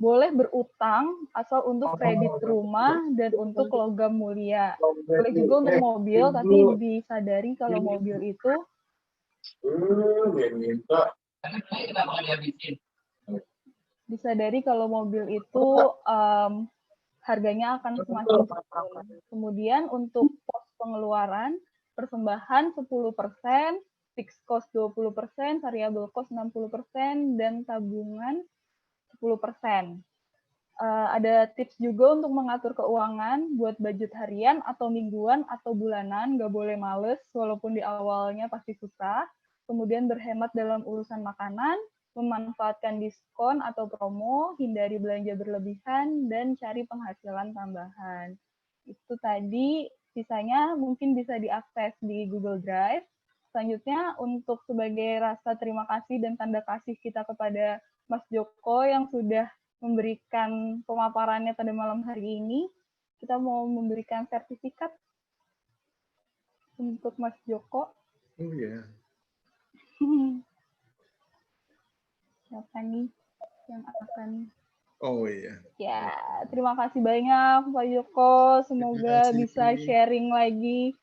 Boleh berutang asal untuk kredit rumah dan untuk logam mulia. Boleh juga untuk mobil, tapi disadari kalau mobil itu harganya akan semakin turun. Kemudian untuk pos pengeluaran, persembahan 10%, fixed cost 20%, variable cost 60%, dan tabungan 10%. Ada tips juga untuk mengatur keuangan buat budget harian atau mingguan atau bulanan, nggak boleh males walaupun di awalnya pasti susah. Kemudian berhemat dalam urusan makanan, memanfaatkan diskon atau promo, hindari belanja berlebihan, dan cari penghasilan tambahan. Itu tadi, sisanya mungkin bisa diakses di Google Drive. Selanjutnya, untuk sebagai rasa terima kasih dan tanda kasih kita kepada Mas Joko yang sudah memberikan pemaparannya pada malam hari ini, kita mau memberikan sertifikat untuk Mas Joko. Oh ya. Siapa nih yang akan? Oh iya. Ya, terima kasih banyak Pak Joko. Semoga bisa sharing lagi.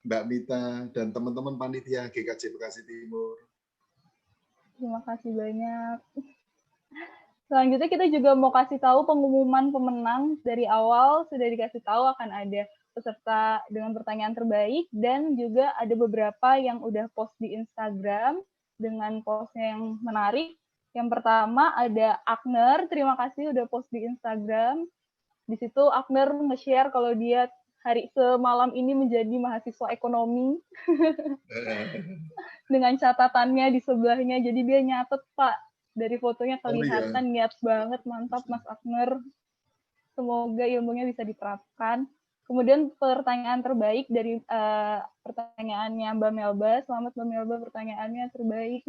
Mbak Mita dan teman-teman panitia GKJ Bekasi Timur. Terima kasih banyak. Selanjutnya kita juga mau kasih tahu pengumuman pemenang. Dari awal sudah dikasih tahu akan ada peserta dengan pertanyaan terbaik, dan juga ada beberapa yang udah post di Instagram dengan postnya yang menarik. Yang pertama ada Agner, terima kasih udah post di Instagram. Di situ Agner nge-share kalau dia hari semalam ini menjadi mahasiswa ekonomi. Dengan catatannya di sebelahnya, jadi dia nyatet, Pak. Dari fotonya kelihatan niat banget, mantap Mas Agner. Semoga ilmunya bisa diterapkan. Kemudian pertanyaan terbaik dari pertanyaannya Mbak Melba. Selamat Mbak Melba, pertanyaannya terbaik.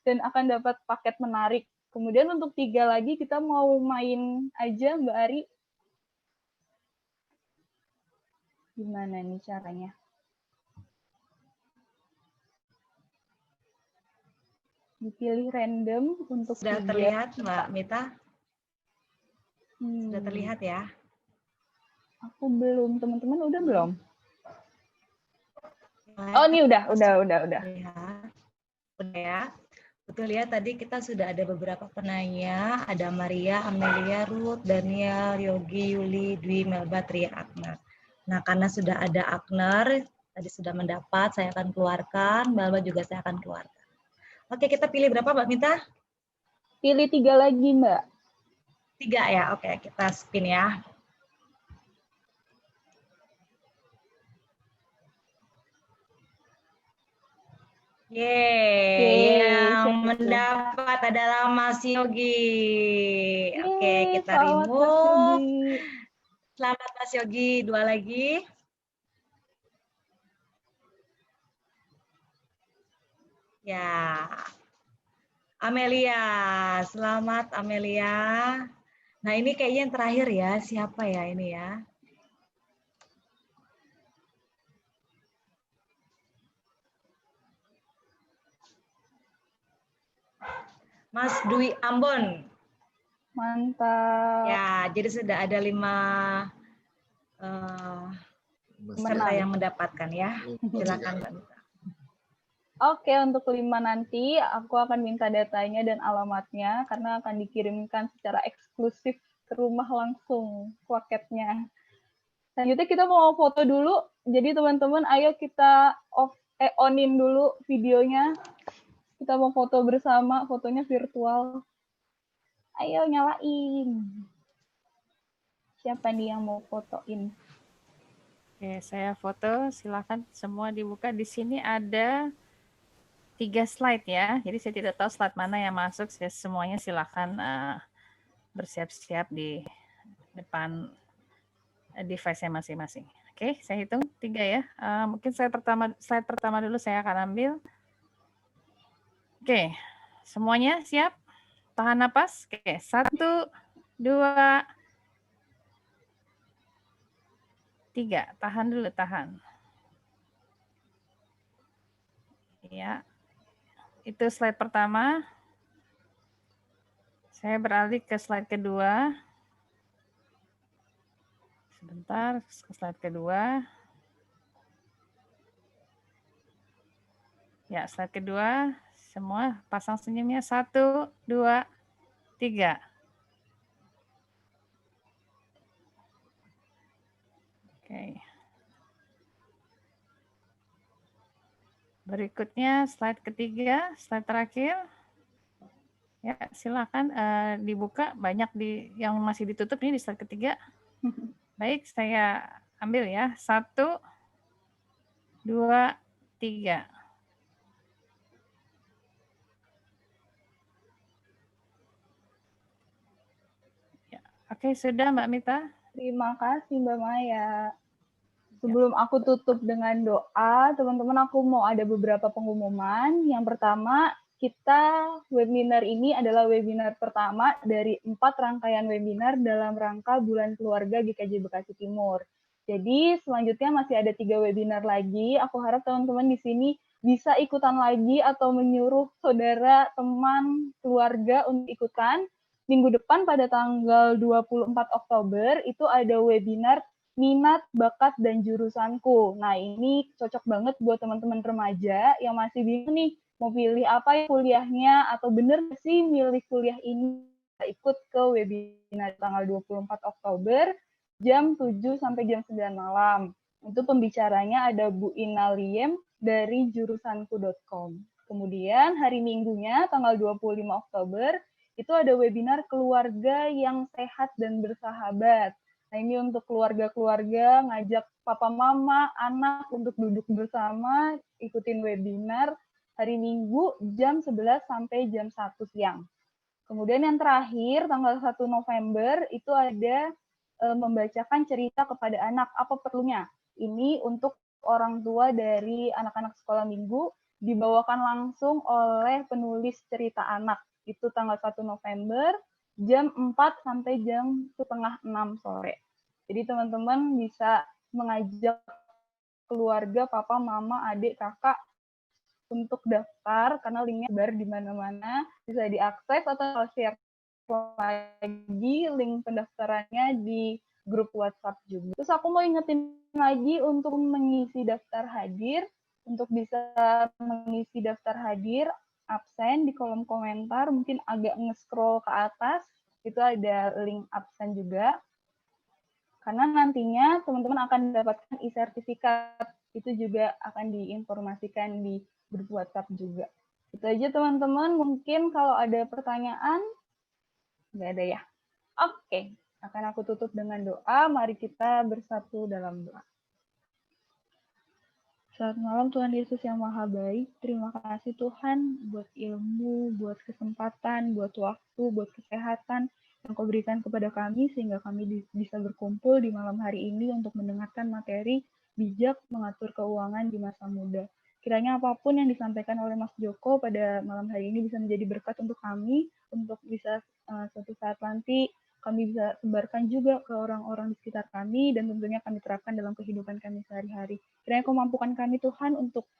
Dan akan dapat paket menarik Kemudian untuk 3 lagi kita mau main aja Mbak Ari. Gimana nih caranya? Dipilih random untuk Sudah 3. terlihat Mbak Mita? Sudah Hmm, terlihat ya? aku belum, teman-teman udah belum? Oh, ini udah. Lihat. Udah ya. Betul ya, tadi kita sudah ada beberapa penanya, ada Maria, Amelia, Ruth, Daniel, Yogi, Yuli, Dwi, Melba, Tria, Agner. Nah, karena sudah ada Agner, tadi sudah mendapat, saya akan keluarkan, Melba juga saya akan keluarkan. Oke, kita pilih berapa Mbak Mita? Pilih 3 lagi, Mbak. 3 ya, oke, kita spin ya. Yeay, yang mendapat adalah Mas Yogi. Oke, kita remove. Selamat Mas Yogi, 2 lagi. Ya, Amelia, selamat Amelia. Nah ini kayaknya yang terakhir ya, siapa ya ini ya? Mas Dwi Ambon. Mantap. Ya, jadi sudah ada 5 peserta yang mendapatkan ya. Silakan Mbak Mita. Oke, untuk 5 nanti aku akan minta datanya dan alamatnya karena akan dikirimkan secara eksklusif ke rumah langsung paketnya. Selanjutnya kita mau foto dulu. Jadi teman-teman ayo kita onin dulu videonya. Kita mau foto bersama, fotonya virtual. Ayo nyalain. Siapa nih yang mau fotoin? Oke, saya foto. Silakan semua dibuka. Di sini ada 3 slide ya. Jadi saya tidak tahu slide mana yang masuk. Saya semuanya silakan bersiap-siap di depan device-nya masing-masing. Oke, saya hitung 3 ya. Mungkin slide pertama dulu saya akan ambil. Oke, semuanya siap? Tahan napas. Oke, 1, 2, 3. Tahan dulu, tahan. Ya, itu slide pertama. Saya beralih ke slide kedua. Sebentar, ke slide kedua. Ya, slide kedua. Semua pasang senyumnya. 1, 2, 3. Oke. Berikutnya slide ketiga, slide terakhir. Ya, silakan dibuka. Banyak yang masih ditutup nih di slide ketiga. Baik, saya ambil ya. 1, 2, 3. Ya, oke, sudah Mbak Mita. Terima kasih Mbak Maya. Sebelum aku tutup dengan doa, teman-teman aku mau ada beberapa pengumuman. Yang pertama, webinar ini adalah webinar pertama dari 4 rangkaian webinar dalam rangka Bulan Keluarga GKJ Bekasi Timur. Jadi selanjutnya masih ada 3 webinar lagi. Aku harap teman-teman di sini bisa ikutan lagi atau menyuruh saudara, teman, keluarga untuk ikutan. Minggu depan pada tanggal 24 Oktober itu ada webinar minat, bakat, dan jurusanku. Nah, ini cocok banget buat teman-teman remaja yang masih bingung nih, mau pilih apa ya kuliahnya, atau bener sih milih kuliah ini. Ikut ke webinar tanggal 24 Oktober, jam 7 sampai jam 9 malam. Untuk pembicaranya ada Bu Ina Liem dari jurusanku.com. Kemudian hari Minggunya, tanggal 25 Oktober, itu ada webinar keluarga yang sehat dan bersahabat. Nah, ini untuk keluarga-keluarga, ngajak papa mama, anak untuk duduk bersama, ikutin webinar hari Minggu jam 11 sampai jam 1 siang. Kemudian yang terakhir, tanggal 1 November, itu ada membacakan cerita kepada anak, apa perlunya. Ini untuk orang tua dari anak-anak sekolah minggu, dibawakan langsung oleh penulis cerita anak. Itu tanggal 1 November, jam 4 sampai jam setengah 6 sore. Jadi teman-teman bisa mengajak keluarga, papa, mama, adik, kakak untuk daftar, karena linknya bar di mana-mana, bisa diakses atau share lagi link pendaftarannya di grup WhatsApp juga. Terus aku mau ingetin lagi untuk mengisi daftar hadir, untuk bisa mengisi daftar hadir, absen di kolom komentar, mungkin agak nge-scroll ke atas, itu ada link absen juga. Karena nantinya teman-teman akan mendapatkan e-sertifikat, itu juga akan diinformasikan di grup WhatsApp juga. Itu aja teman-teman, mungkin kalau ada pertanyaan, nggak ada ya? Oke, akan aku tutup dengan doa, mari kita bersatu dalam doa. Selamat malam Tuhan Yesus yang Maha Baik, terima kasih Tuhan buat ilmu, buat kesempatan, buat waktu, buat kesehatan yang Kau berikan kepada kami sehingga kami bisa berkumpul di malam hari ini untuk mendengarkan materi bijak mengatur keuangan di masa muda. Kiranya apapun yang disampaikan oleh Mas Joko pada malam hari ini bisa menjadi berkat untuk kami, untuk bisa suatu saat nanti kami bisa sebarkan juga ke orang-orang di sekitar kami dan tentunya kami terapkan dalam kehidupan kami sehari-hari. Kiranya Kau mampukan kami Tuhan untuk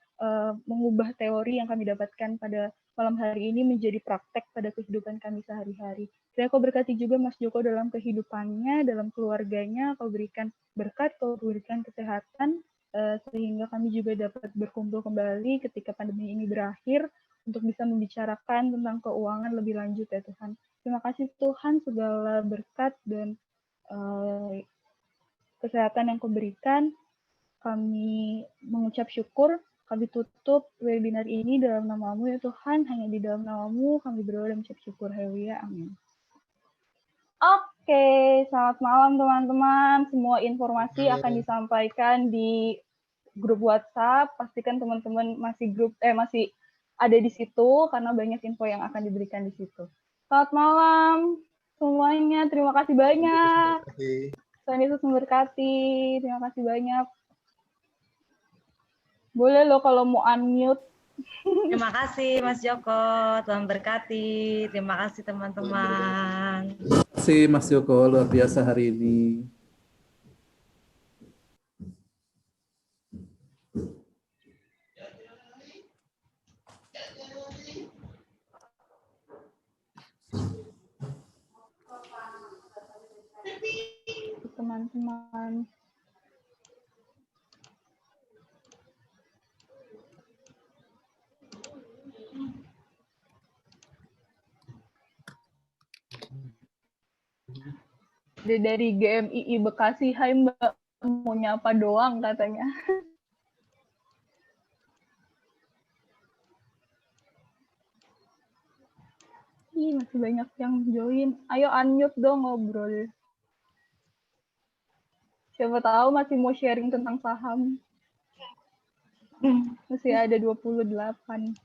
mengubah teori yang kami dapatkan pada malam hari ini menjadi praktek pada kehidupan kami sehari-hari. Kiranya Kau berkati juga Mas Joko dalam kehidupannya, dalam keluarganya, Kau berikan berkat, Kau berikan kesehatan, sehingga kami juga dapat berkumpul kembali ketika pandemi ini berakhir untuk bisa membicarakan tentang keuangan lebih lanjut ya Tuhan. Terima kasih Tuhan segala berkat dan kesehatan yang Kau berikan. Kami mengucap syukur, kami tutup webinar ini dalam nama-Mu ya Tuhan, hanya di dalam nama-Mu kami berdoa dan mengucap syukur. Haleluya, amin. Oke, selamat malam teman-teman. Semua informasi akan disampaikan di grup WhatsApp. Pastikan teman-teman masih ada di situ karena banyak info yang akan diberikan di situ. Selamat malam semuanya. Terima kasih banyak. Tuhan Yesus memberkati. Terima kasih banyak. Boleh loh kalau mau unmute. Terima kasih Mas Joko, Tuhan berkati. Terima kasih teman-teman. Terima kasih Mas Joko, luar biasa hari ini. Teman-teman. Dari GMII Bekasi, hai Mbak, mau nyapa doang katanya. Ih, masih banyak yang join. Ayo unmute dong ngobrol. Siapa tahu masih mau sharing tentang saham. Masih ada 28.